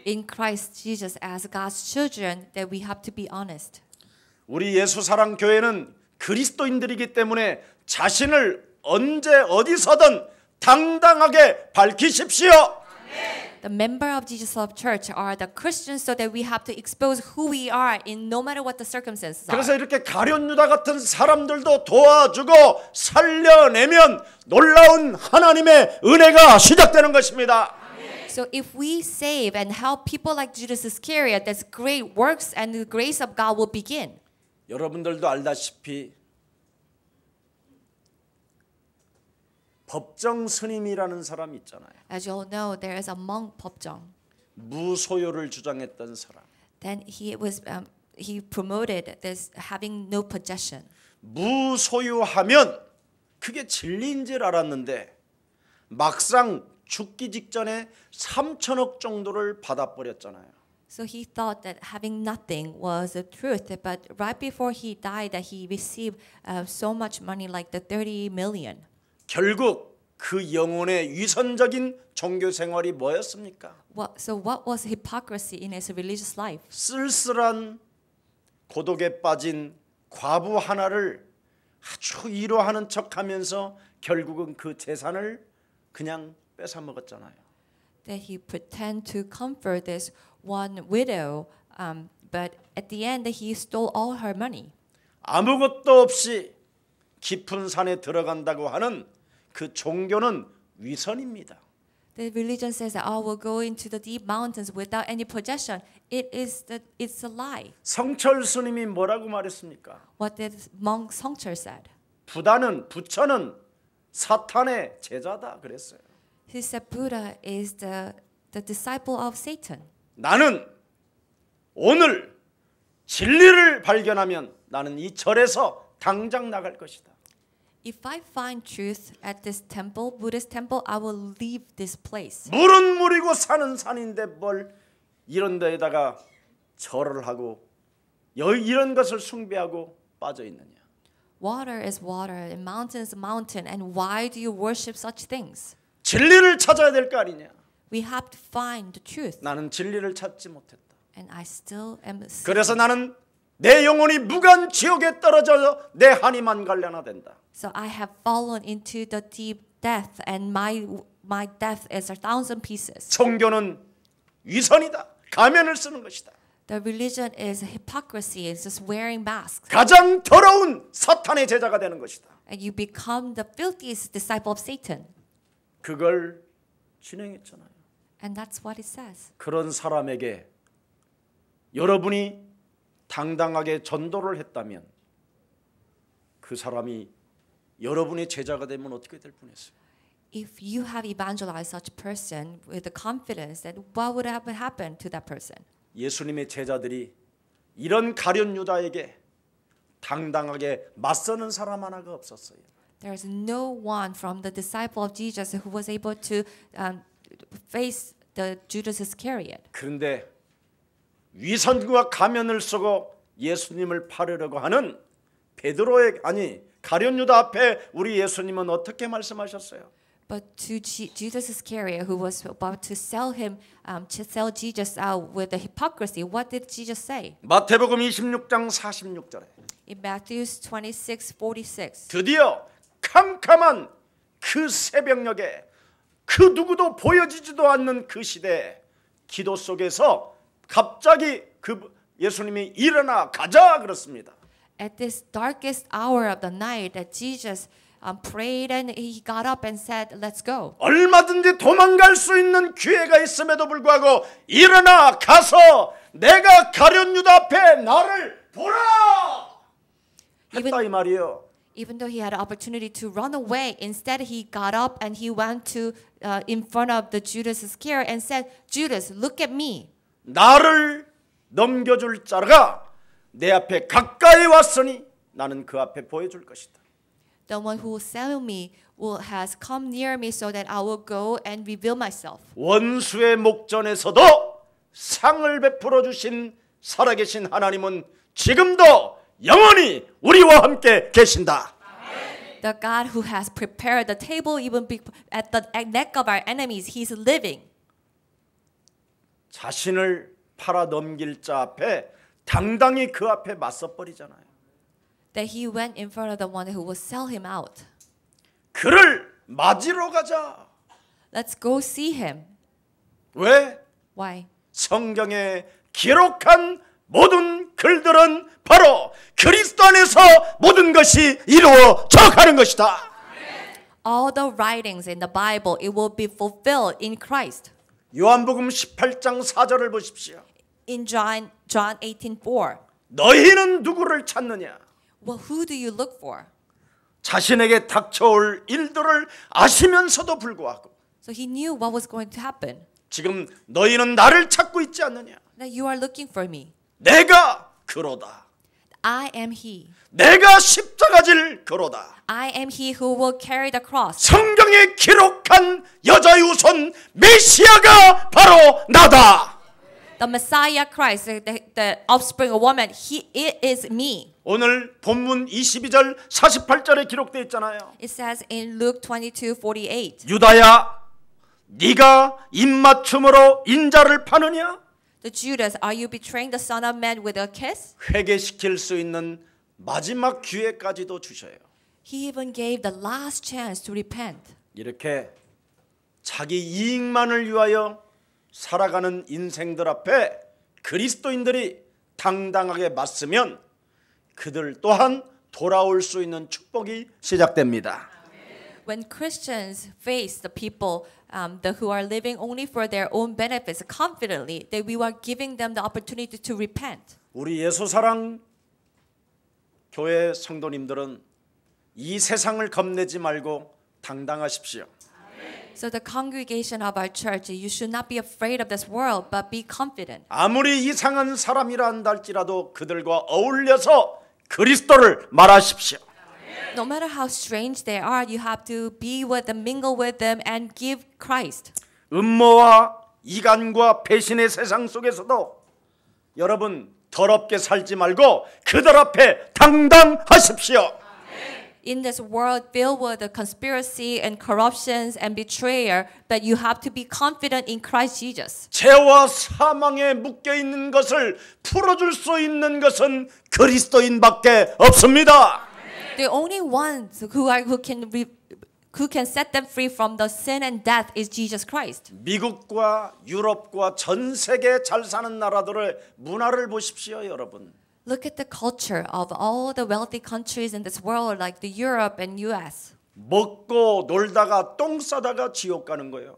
In Christ Jesus as God's children, that we have to be honest. 우리 예수사랑 교회는 그리스도인들이기 때문에 자신을 언제 어디서든 당당하게 밝히십시오. The member of Jesus Love Church are the Christians, so that we have to expose who we are in no matter what the circumstances are. 그래서 이렇게 가룟 유다 같은 사람들도 도와주고 살려내면 놀라운 하나님의 은혜가 시작되는 것입니다. So if we save and help people like Judas Iscariot, that's great works and the grace of God will begin. 여러분들도 알다시피 법정 스님이라는 사람이 있잖아요. As you all know, there is a monk 법정. 무소유를 주장했던 사람. Then he promoted this having no possession. 무소유하면 그게 진리인 줄 알았는데 막상 죽기 직전에 3천억 정도를 받아버렸잖아요. So he thought that having nothing was the truth, but right before he died, that he received so much money, like the 30 million. 결국 그 영혼의 위선적인 종교 생활이 뭐였습니까? So what was hypocrisy in his religious life? 쓸쓸한 고독에 빠진 과부 하나를 아주 위로하는 척하면서 결국은 그 재산을 그냥 뺏어 먹었잖아요. That he pretend to comfort this one widow, but at the end he stole all her money. 아무것도 없이 깊은 산에 들어간다고 하는 그 종교는 위선입니다. The religion says that we'll go into the deep mountains without any possession. It's a lie. 성철 스님이 뭐라고 말했습니까? What did monk Songchul said? 부처는 사탄의 제자다 그랬어요. He said Buddha is the disciple of Satan. 나는 오늘 진리를 발견하면 나는 이 절에서 당장 나갈 것이다. If I find truth at this temple, Buddhist temple, I will leave this place. 물은 물이고 산은 산인데 뭘 이런 데에다가 절을 하고 이런 것을 숭배하고 빠져 있느냐. Water is water and mountain is mountain, and why do you worship such things? 진리를 찾아야 될 거 아니냐. We have to find the truth. 나는 진리를 찾지 못했다. And I still am seeking. 그래서 나는 내 영혼이 무간 지옥에 떨어져 내 한이만 갈려나 된다. So I have fallen into the deep death, and my death is 1,000 pieces. 종교는 위선이다. 가면을 쓰는 것이다. The religion is hypocrisy. It's just wearing masks. 가장 더러운 사탄의 제자가 되는 것이다. And you become the filthiest disciple of Satan. 그걸 진행했잖아요. And that's what it says. 그런 사람에게 여러분이 당당하게 전도를 했다면 그 사람이 여러분의 제자가 되면 어떻게 될 뻔했어요? If you have evangelized such person with the confidence, that what would have happened to that person? 예수님의 제자들이 이런 가룟 유다에게 당당하게 맞서는 사람 하나가 없었어요. There's no one from the disciple of Jesus who was able to face the Judas Iscariot. 그런데 위선과 가면을 쓰고 예수님을 팔으려고 하는 베드로의 가룟 유다 앞에 우리 예수님은 어떻게 말씀하셨어요? But to Judas Iscariot, who was about to sell him, to sell Jesus out with the hypocrisy, what did Jesus say? 마태복음 26장 46절에 In Matthew 26:46. 드디어 캄캄한 그 새벽녘에 그 누구도 보여지지도 않는 그 시대에 기도 속에서 갑자기 그 예수님이 일어나 가자 그렇습니다. At this darkest hour of the night, that Jesus prayed and he got up and said, "Let's go." 얼마든지 도망갈 수 있는 기회가 있음에도 불구하고 일어나 가서 내가 가룟 유다 앞에 나를 보라 했다 이 말이에요. Even though he had an opportunity to run away, instead he got up and he went to in front of the Judas Iscariot and said, "Judas, look at me." 나를 넘겨줄 자가 내 앞에 가까이 왔으니 나는 그 앞에 보여줄 것이다. The one who will sell me has come near me, so that I will go and reveal myself. 원수의 목전에서도 상을 베풀어 주신 살아계신 하나님은 지금도 영원히 우리와 함께 계신다. The God who has prepared the table even at the neck of our enemies, He's living. 자신을 팔아 넘길 자 앞에 당당히 그 앞에 맞서 버리잖아요. That He went in front of the one who will sell Him out. 그를 맞으러 가자. Let's go see Him. 왜? Why? 성경에 기록한 모든 글들은 바로 그리스도 안에서 모든 것이 이루어져 가는 것이다. All the writings in the Bible, it will be fulfilled in Christ. 요한복음 18장 4절을 보십시오. In John 18:4. 너희는 누구를 찾느냐? Well, who do you look for? 자신에게 닥쳐올 일들을 아시면서도 불구하고 So he knew what was going to happen. 지금 너희는 나를 찾고 있지 않느냐? That you are looking for me. 내가 그로다. I am He. 내가 십자가질 그로다. I am He who will carry the cross. 성경에 기록한 여자의 후손 메시아가 바로 나다. The Messiah Christ, the offspring of woman, it is me. 오늘 본문 22절 48절에 기록되어 있잖아요. It says in Luke 22:48. 유다야, 네가 입맞춤으로 인자를 파느냐? The Judas, are you betraying the Son of Man with a kiss? 회개시킬 수 있는 마지막 기회까지도 주셔요. He even gave the last chance to repent. 이렇게 자기 이익만을 위하여 살아가는 인생들 앞에 그리스도인들이 당당하게 맞서면 그들 또한 돌아올 수 있는 축복이 시작됩니다. When Christians face the people who are living only for their own benefits confidently, that we are giving them the opportunity to repent. 우리 예수사랑 교회 성도님들은 이 세상을 겁내지 말고 당당하십시오. So the congregation of our church, you should not be afraid of this world, but be confident. 아무리 이상한 사람이라 한다 할지라도 그들과 어울려서 그리스도를 말하십시오. No matter how strange they are, you have to be with them, mingle with them, and give Christ. 음모와 이간과 배신의 세상 속에서도 여러분 더럽게 살지 말고 그들 앞에 당당하십시오. In this world filled with the conspiracy and corruptions and betrayal, but you have to be confident in Christ Jesus. 죄와 사망에 묶여 있는 것을 풀어줄 수 있는 것은 그리스도인밖에 없습니다. The only ones who can set them free from the sin and death is Jesus Christ. 미국과 유럽과 전 세계 잘 사는 나라들의 문화를 보십시오, 여러분. Look at the culture of all the wealthy countries in this world, like the Europe and U.S. 먹고 놀다가 똥 싸다가 지옥 가는 거예요.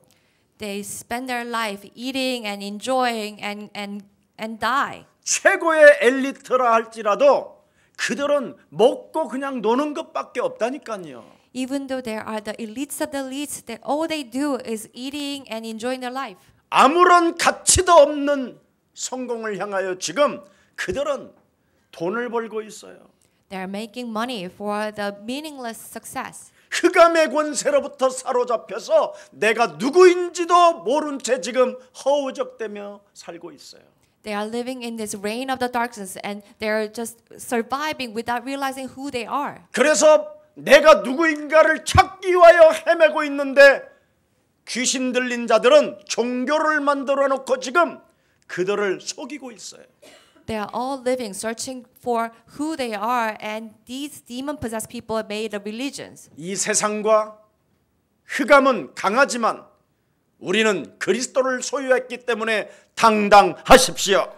They spend their life eating and enjoying and die. 최고의 엘리트라 할지라도 그들은 먹고 그냥 노는 것밖에 없다니까요. Even though there are the elites of the elites, that all they do is eating and enjoying their life. 아무런 가치도 없는 성공을 향하여 지금 그들은 돈을 벌고 있어요. They are making money for the meaningless success. 흑암의 권세로부터 사로잡혀서 내가 누구인지도 모른 채 지금 허우적대며 살고 있어요. They are living in this reign of the darkness and they're just surviving without realizing who they are. 그래서 내가 누구인가를 찾기 위하여 헤매고 있는데 귀신 들린 자들은 종교를 만들어 놓고 지금 그들을 속이고 있어요. They are all living, searching for who they are, and these demon-possessed people made the religions. 이 세상과 흑암은 강하지만 우리는 그리스도를 소유했기 때문에 당당하십시오.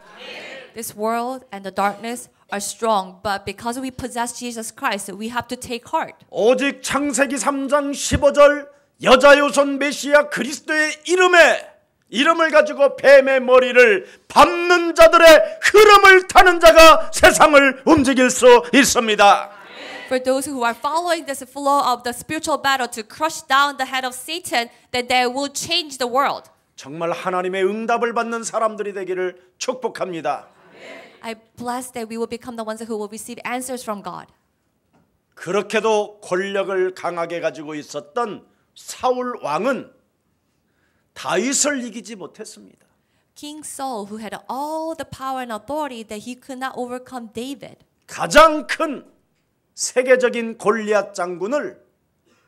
This world and the darkness are strong, but because we possess Jesus Christ, we have to take heart. 오직 창세기 3장 15절 여자 요손 메시아 그리스도의 이름을 가지고 뱀의 머리를 밟는 자들의 흐름을 타는 자가 세상을 움직일 수 있습니다. For those who are following this flow of the spiritual battle to crush down the head of Satan, that they will change the world. 정말 하나님의 응답을 받는 사람들이 되기를 축복합니다. I bless that we will become the ones who will receive answers from God. 그렇게도 권력을 강하게 가지고 있었던 사울 왕은 다윗을 이기지 못했습니다. King Saul, who had all the power and authority, that he could not overcome David. 가장 큰 세계적인 골리앗 장군을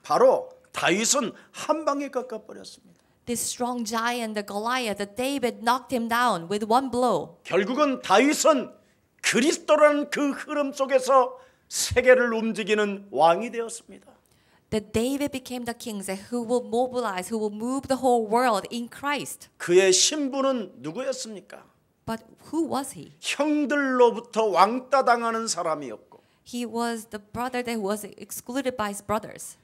바로 다윗은 한 방에 꺾어버렸습니다. This strong giant, the Goliath, that David knocked him down with one blow. 결국은 다윗은 그리스도라는 그 흐름 속에서 세계를 움직이는 왕이 되었습니다. That David became the king who will mobilize, who will move the whole world in Christ. 그의 신부는 누구였습니까? But who was he? 형들로부터 왕따 당하는 사람이었고 He was the brother that was excluded by his brothers.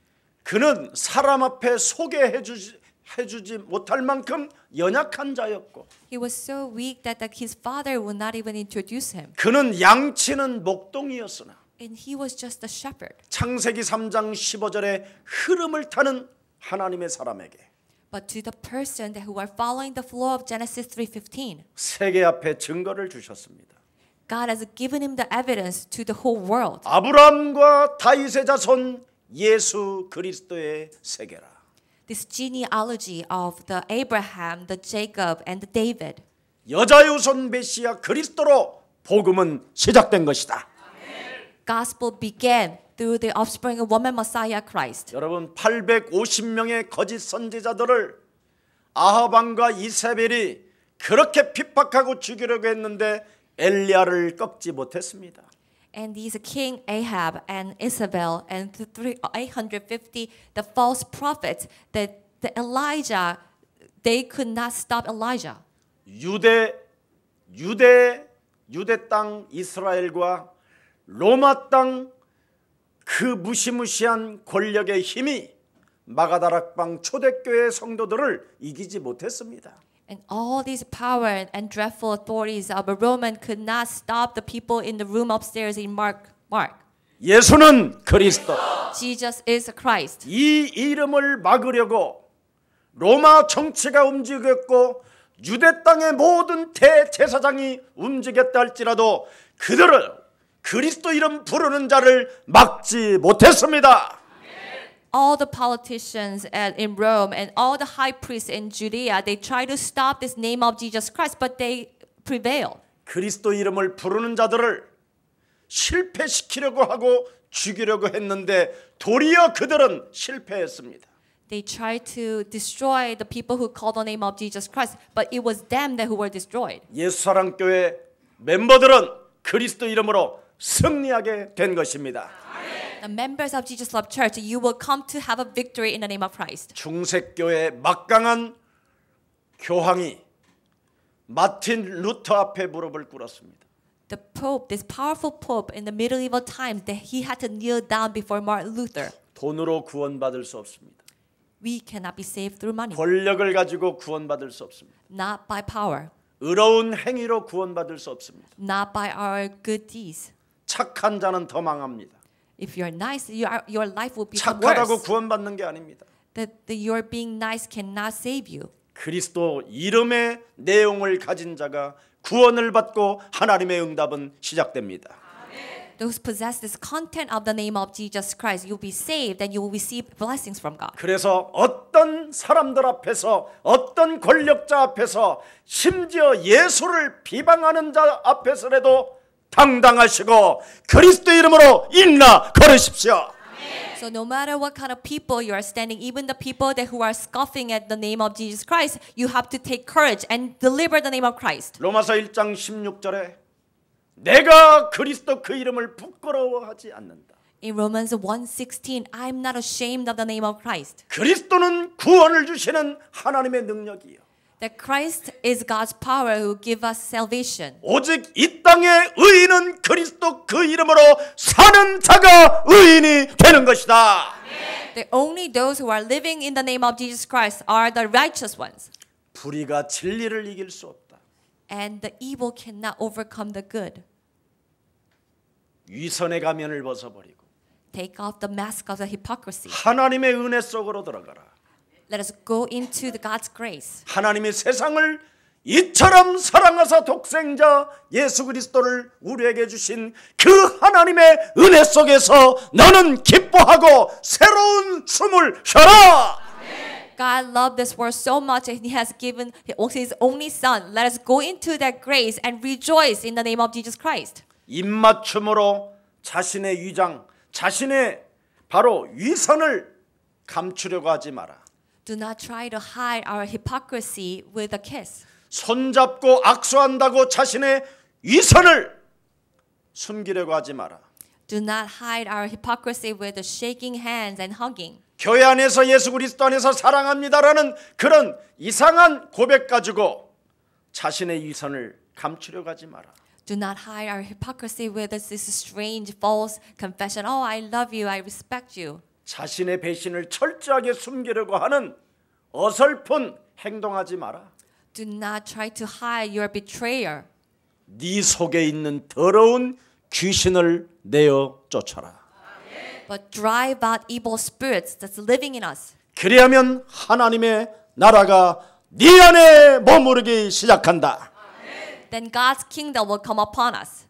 그는 사람 앞에 소개해주지 못할 만큼 연약한 자였고 He was so weak that his father would not even introduce him. 그는 양치는 목동이었으나 And he was just a shepherd. 창세기 3장 15절의 흐름을 타는 하나님의 사람에게 But to the person who are following the flow of Genesis 3:15, 세계 앞에 증거를 주셨습니다. God has given him the evidence to the whole world. 아브라함과 다윗의 자손 예수 그리스도의 세계라. This genealogy of the Abraham, the Jacob, and the David. 여자의 우선 메시아 그리스도로 복음은 시작된 것이다. Gospel began through the offspring of woman Messiah Christ. 여러분 850명의 거짓 선지자들을 아합 왕과 이세벨이 그렇게 핍박하고 죽이려고 했는데 엘리야를 꺾지 못했습니다. And these King Ahab and Isabel and 850 the false prophets that the Elijah they could not stop Elijah. 유대 땅 이스라엘과 로마 땅 그 무시무시한 권력의 힘이 마가다락방 초대교회 성도들을 이기지 못했습니다. And all these power and dreadful authorities of a Roman could not stop the people in the room upstairs in Mark. 예수는 그리스도. Jesus is Christ. 이 이름을 막으려고 로마 정치가 움직였고 유대 땅의 모든 대제사장이 움직였다 할지라도 그들을 그리스도 이름 부르는 자를 막지 못했습니다. All the politicians in Rome and all the high priests in Judea, they try to stop this name of Jesus Christ, but they prevail. 그리스도 이름을 부르는 자들을 실패시키려고 하고 죽이려고 했는데 도리어 그들은 실패했습니다. They tried to destroy the people who called the name of Jesus Christ, but it was them that who were destroyed. 예수사랑교회 멤버들은 그리스도 이름으로 승리하게 된 것입니다. The members of Jesus Love Church, you will come to have a victory in the name of Christ. 중세교회 막강한 교황이 마틴 루터 앞에 무릎을 꿇었습니다. The Pope, this powerful Pope in the medieval times, that he had to kneel down before Martin Luther. 돈으로 구원받을 수 없습니다. We cannot be saved through money, 권력을 가지고 구원받을 수 없습니다. not by power, 의로운 행위로 구원받을 수 없습니다. not by our good deeds. 착한 자는 더 망합니다. If you're nice, your life will become 착하다고 worse. 구원받는 게 아닙니다. That your being nice cannot save you. 그리스도 이름의 내용을 가진 자가 구원을 받고 하나님의 응답은 시작됩니다. Those who possess this content of the name of Jesus Christ, you'll be saved and you will receive blessings from God. 그래서 어떤 사람들 앞에서 어떤 권력자 앞에서 심지어 예수를 비방하는 자 앞에서라도 당당하시고 그리스도 이름으로 일어나 걸으십시오. So no matter what kind of people you are standing, even the people that who are scoffing at the name of Jesus Christ, you have to take courage and deliver the name of Christ. 로마서 1장 16절에 내가 그리스도 그 이름을 부끄러워하지 않는다. In Romans 1:16, I'm not ashamed of the name of Christ. 그리스도는 구원을 주시는 하나님의 능력이요. That Christ is God's power who give us salvation. 오직 이 땅의 의인은 그리스도 그 이름으로 사는 자가 의인이 되는 것이다. That only those who are living in the name of Jesus Christ are the righteous ones. 불의가 진리를 이길 수 없다. And the evil cannot overcome the good. 위선의 가면을 벗어버리고 Take off the mask of the hypocrisy. 하나님의 은혜 속으로 들어가라. Let us go into the God's grace. 하나님이 세상을 이처럼 사랑하사 독생자 예수 그리스도를 우리에게 주신 그 하나님의 은혜 속에서 너는 기뻐하고 새로운 숨을 쉬어라. God loved this world so much and He has given His only Son. Let us go into that grace and rejoice in the name of Jesus Christ. 입맞춤으로 자신의 위장, 자신의 바로 위선을 감추려고 하지 마라. Do not try to hide our hypocrisy with a kiss. 손잡고 악수한다고 자신의 위선을 숨기려고 하지 마라. Do not hide our hypocrisy with the shaking hands and hugging. 교회 안에서 예수 그리스도 안에서 사랑합니다라는 그런 이상한 고백 가지고 자신의 위선을 감추려고 하지 마라. Do not hide our hypocrisy with this strange false confession. Oh, I love you. I respect you. 자신의 배신을 철저하게 숨기려고 하는 어설픈 행동하지 마라. Do not try to hide your betrayer. 네 속에 있는 더러운 귀신을 내어 쫓아라. But drive out evil spirits that's living in us. 그리하면 하나님의 나라가 네 안에 머무르기 시작한다. Then God's kingdom will come upon us.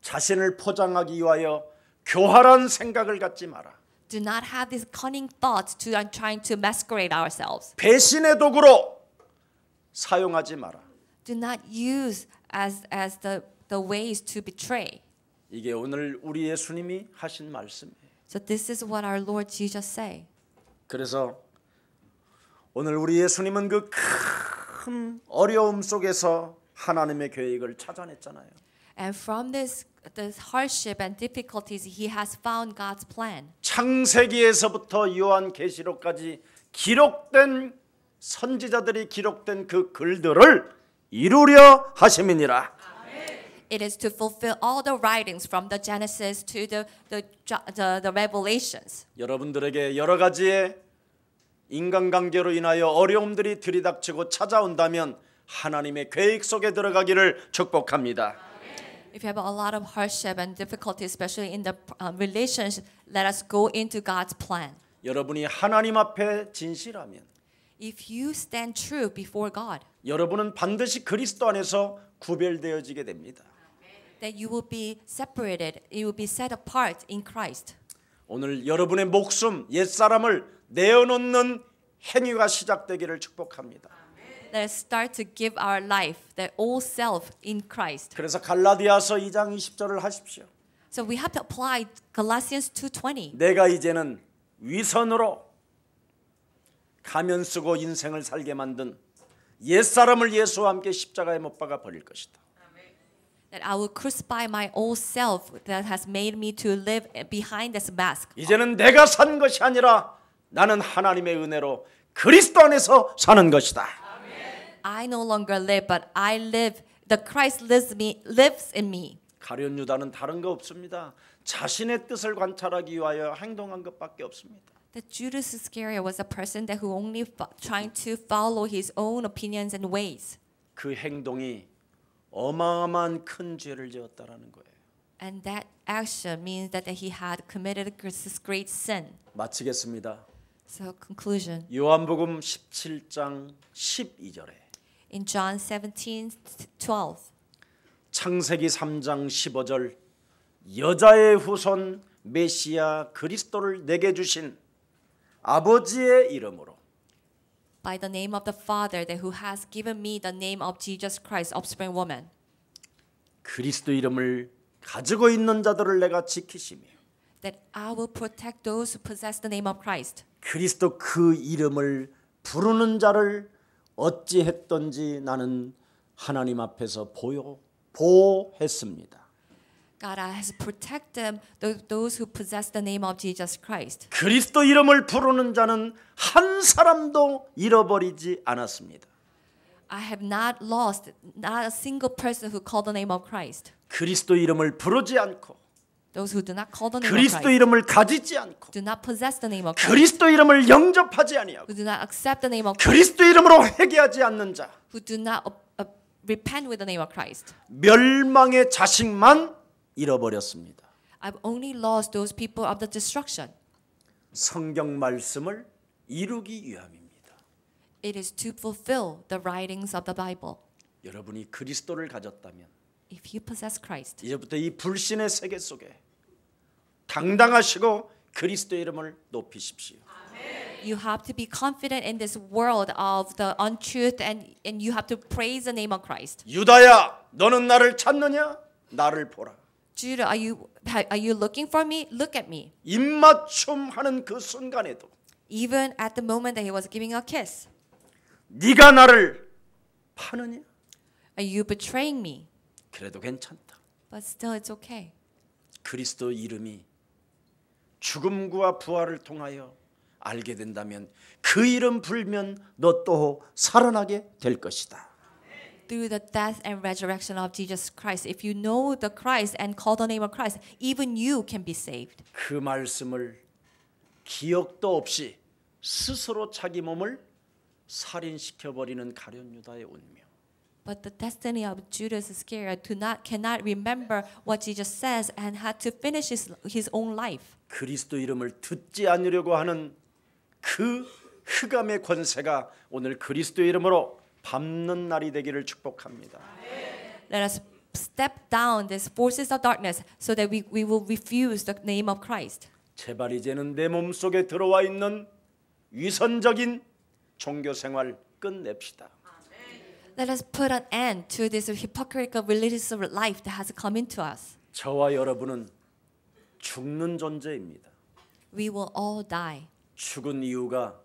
자신을 포장하기 위하여 교활한 생각을 갖지 마라. Do not have these cunning thoughts to trying to masquerade ourselves. 배신의 도구로 사용하지 마라. Do not use as the ways to betray. 이게 오늘 우리 예수님이 하신 말씀이에요. So this is what our Lord Jesus say. 그래서 오늘 우리 예수님은 그 큰 어려움 속에서 하나님의 계획을 찾아냈잖아요. And from this hardship and difficulties, he has found God's plan. 창세기에서부터 요한계시록까지 기록된 선지자들이 기록된 그 글들을 이루려 하심이니라. It is to fulfill all the writings from the Genesis to the Revelations. 여러분들에게 여러 가지의 인간관계로 인하여 어려움들이 들이닥치고 찾아온다면 하나님의 계획 속에 들어가기를 축복합니다. If you have a lot of hardship and difficulty, especially in the relationship, let us go into God's plan. 여러분이 하나님 앞에 진실하면 If you stand true before God, 여러분은 반드시 그리스도 안에서 구별되어지게 됩니다. that you will be separated, you will be set apart in Christ. 오늘 여러분의 목숨, 옛사람을 내어놓는 행위가 시작되기를 축복합니다. Let us start to give our life, that old self in Christ. 그래서 갈라디아서 2장 20절을 하십시오. So we have to apply Galatians 2:20. 내가 이제는 위선으로 가면 쓰고 인생을 살게 만든 옛사람을 예수와 함께 십자가에 못 박아 버릴 것이다. That I will crucify my old self that has made me to live behind this mask. 이제는 내가 산 것이 아니라 나는 하나님의 은혜로 그리스도 안에서 사는 것이다. I no longer live, but I live. The Christ lives in me. 가룟 유다는 다른 거 없습니다. 자신의 뜻을 관찰하기 위하여 행동한 것밖에 없습니다. That Judas Iscariot was a person that who only trying to follow his own opinions and ways. 그 행동이 어마어마한 큰 죄를 지었다라는 거예요. And that action means that he had committed this great sin. 마치겠습니다. So conclusion. 요한복음 17장 12절에 In John 17:12. 창세기 3장 15절 여자의 후손 메시아 그리스도를 내게 주신 아버지의 이름으로 By the name of the Father that who has given me the name of Jesus Christ, offspring woman. 그리스도 이름을 가지고 있는 자들을 내가 지키시며 That I will protect those who possess the name of Christ. 그리스도 그 이름을 부르는 자를 어찌했던지 나는 하나님 앞에서 보호했습니다. God has protected those who possess the name of Jesus Christ. 그리스도 이름을 부르는 자는 한 사람도 잃어버리지 않았습니다. I have not lost not a single person who called the name of Christ. 그리스도 이름을 부르지 않고 Those who do not call the name of 그리스도 Christ, 이름을 가지지 않고 do not possess the name of Christ, 그리스도 이름을 영접하지 아니하고 who do not accept the name of Christ, 그리스도 이름으로 회개하지 않는 자 who do not repent with the name of Christ. 멸망의 자식만 잃어버렸습니다. I've only lost those people of the destruction. 성경 말씀을 이루기 위함입니다. It is to fulfill the writings of the Bible. 여러분이 그리스도를 가졌다면 If you possess Christ, 이제부터 이 불신의 세계 속에 당당하시고 그리스도 이름을 높이십시오. you have to be confident in this world of the untruth, and you have to praise the name of Christ. 유다야, 너는 나를 찾느냐? 나를 보라. Judah, are you looking for me? Look at me. 입맞춤하는 그 순간에도 Even at the moment that he was giving a kiss, 네가 나를 파느냐? are you betraying me? 그래도 괜찮다. But still, it's okay. 그리스도 이름이 죽음과 부활을 통하여 알게 된다면 그 이름 불면 너 또 살아나게 될 것이다. Through the death and resurrection of Jesus Christ, if you know the Christ and call the name of Christ, even you can be saved. 그 말씀을 기억도 없이 스스로 자기 몸을 살인시켜 버리는 가룟 유다의 운명. But the destiny of Judas Iscariot cannot remember what Jesus says and had to finish his own life. 그리스도 이름을 듣지 않으려고 하는 그 흑암의 권세가 오늘 그리스도 이름으로 밟는 날이 되기를 축복합니다. Let us step down these forces of darkness so that we will refuse the name of Christ. 제발 이제는 내 몸속에 들어와 있는 위선적인 종교 생활 끝냅시다. Let us put an end to this hypocritical religious life that has come into us. 저와 여러분은 죽는 존재입니다. We will all die. 죽은 이유가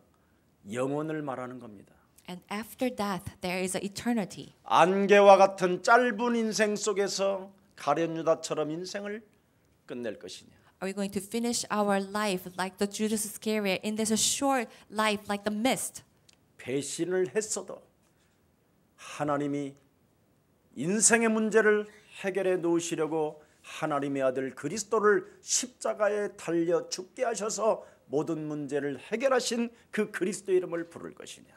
영원을 말하는 겁니다. And after death, there is an eternity. 안개와 같은 짧은 인생 속에서 가룟 유다처럼 인생을 끝낼 것이냐? Are we going to finish our life like the Judas Iscariot in this short life like the mist? 배신을 했어도 하나님이 인생의 문제를 해결해 놓으시려고 하나님의 아들 그리스도를 십자가에 달려 죽게 하셔서 모든 문제를 해결하신 그 그리스도 이름을 부를 것이냐?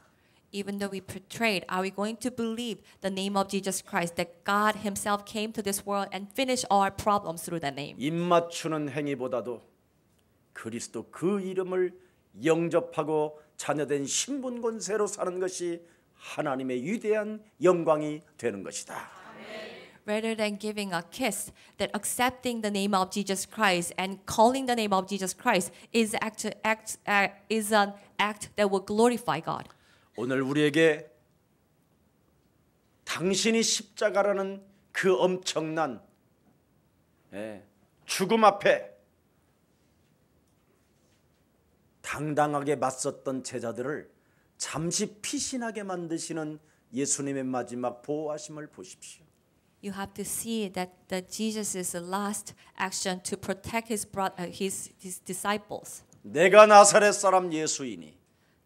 Even though we betrayed, are we going to believe the name of Jesus Christ, that God himself came to this world and finished all our problems through that name? 입맞추는 행위보다도 그리스도 그 이름을 영접하고 자녀된 신분 권세로 사는 것이 하나님의 위대한 영광이 되는 것이다. Rather than giving a kiss, that accepting the name of Jesus Christ and calling the name of Jesus Christ is an act that will glorify God. 오늘 우리에게 당신이 십자가라는 그 엄청난 죽음 앞에 당당하게 맞섰던 제자들을 잠시 피신하게 만드시는 예수님의 마지막 보호하심을 보십시오. You have to see that Jesus' last action to protect his disciples. 내가 나사렛 사람 예수이니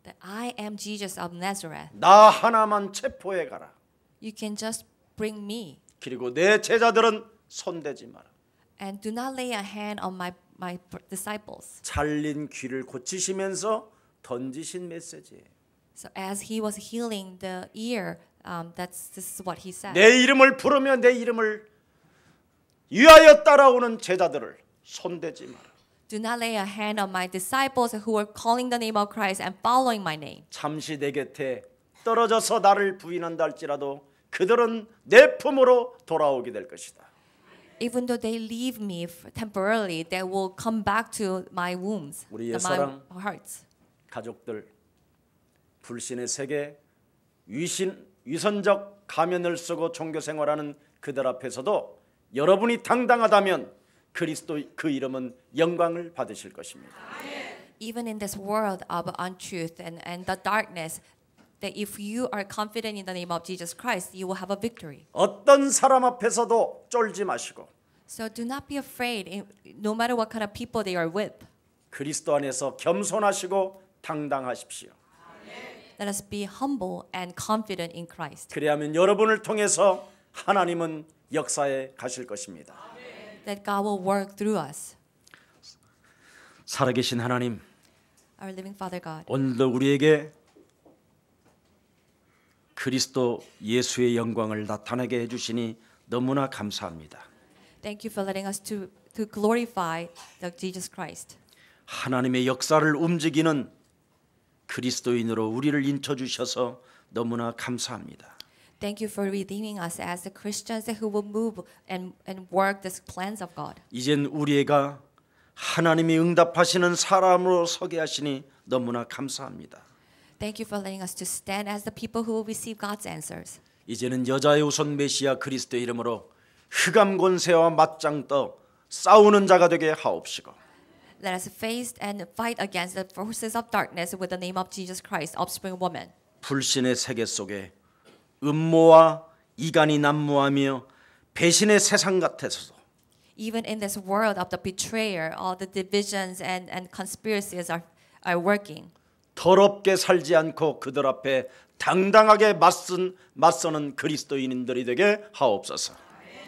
That I am Jesus of Nazareth. 나 하나만 체포해 가라. You can just bring me. 그리고 내 제자들은 손대지 마라. And do not lay a hand on my disciples. 잘린 귀를 고치시면서 던지신 메시지예요. So as he was healing the ear, this is what he said. 내 이름을 부르며 내 이름을 위하여 따라오는 제자들을 손대지 마라. Do not lay a hand on my disciples who are calling the name of Christ and following my name. 잠시 내 곁에 떨어져서 나를 부인한다 할지라도 그들은 내 품으로 돌아오게 될 것이다. Even though they leave me temporarily, they will come back to my wombs, 우리 my 옛사랑 hearts. 가족들 불신의 세계 위선적 가면을 쓰고 종교 생활하는 그들 앞에서도 여러분이 당당하다면 그리스도 그 이름은 영광을 받으실 것입니다. Even in this world of untruth and the darkness, that if you are confident in the name of Jesus Christ, you will have a victory. 어떤 사람 앞에서도 쫄지 마시고 So do not be afraid, no matter what kind of people they are with. 그리스도 안에서 겸손하시고 당당하십시오. Let us be humble and confident in Christ. 그래야만 여러분을 통해서 하나님은 역사에 가실 것입니다. That God will work through us. 살아계신 하나님, Our living Father God. 오늘도 우리에게 그리스도 예수의 영광을 나타내게 해주시니 너무나 감사합니다. Thank you for letting us to glorify the Jesus Christ. 하나님의 역사를 움직이는 그리스도인으로 우리를 인쳐주셔서 너무나 감사합니다. Thank you for redeeming us as the Christians who will move and work the plans of God. 이젠 우리가 하나님이 응답하시는 사람으로 서게 하시니 너무나 감사합니다. Thank you for letting us to stand as the people who will receive God's answers. 이제는 여자의 우선 메시아 그리스도의 이름으로 흑암 권세와 맞짱 떠 싸우는 자가 되게 하옵시고 Let us face and fight against the forces of darkness with the name of Jesus Christ, offspring woman. 불신의 세계 속에 음모와 이간이 난무하며 배신의 세상 같아서도 Even in this world of the betrayer, all the divisions and conspiracies are working. 더럽게 살지 않고 그들 앞에 당당하게 맞서는 그리스도인들이 되게 하옵소서.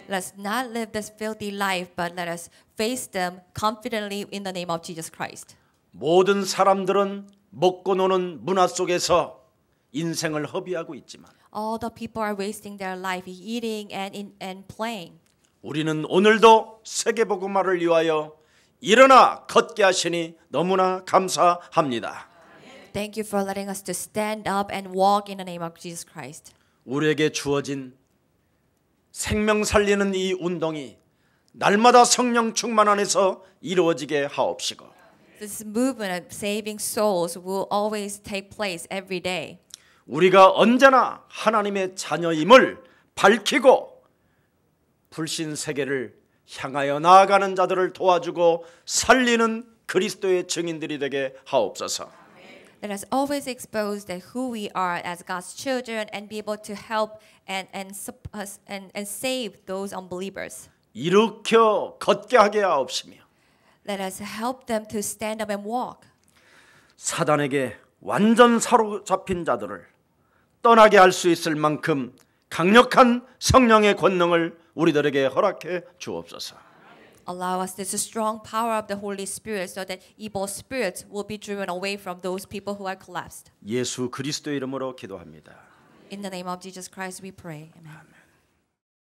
Let us not live this filthy life, but let us face them confidently in the name of Jesus Christ. 모든 사람들은 먹고 노는 문화 속에서 인생을 허비하고 있지만 All the people are wasting their life eating and playing. 우리는 오늘도 세계복음화를 위하여 일어나 걷게 하시니 너무나 감사합니다. Thank you for letting us to stand up and walk in the name of Jesus Christ. 우리에게 주어진 생명 살리는 이 운동이 날마다 성령 충만 안에서 이루어지게 하옵시고 This movement of saving souls will always take place every day. 우리가 언제나 하나님의 자녀임을 밝히고 불신 세계를 향하여 나아가는 자들을 도와주고 살리는 그리스도의 증인들이 되게 하옵소서. Let us always expose that who we are as God's children and be able to help and save those unbelievers. 일으켜 걷게 하게 하옵시며 Let us help them to stand up and walk. 사단에게 완전 사로잡힌 자들을 떠나게 할 수 있을 만큼 강력한 성령의 권능을 우리들에게 허락해 주옵소서. Allow us this strong power of the Holy Spirit so that evil spirits will be driven away from those people who are collapsed. 예수 그리스도의 이름으로 기도합니다. In the name of Jesus Christ we pray. Amen.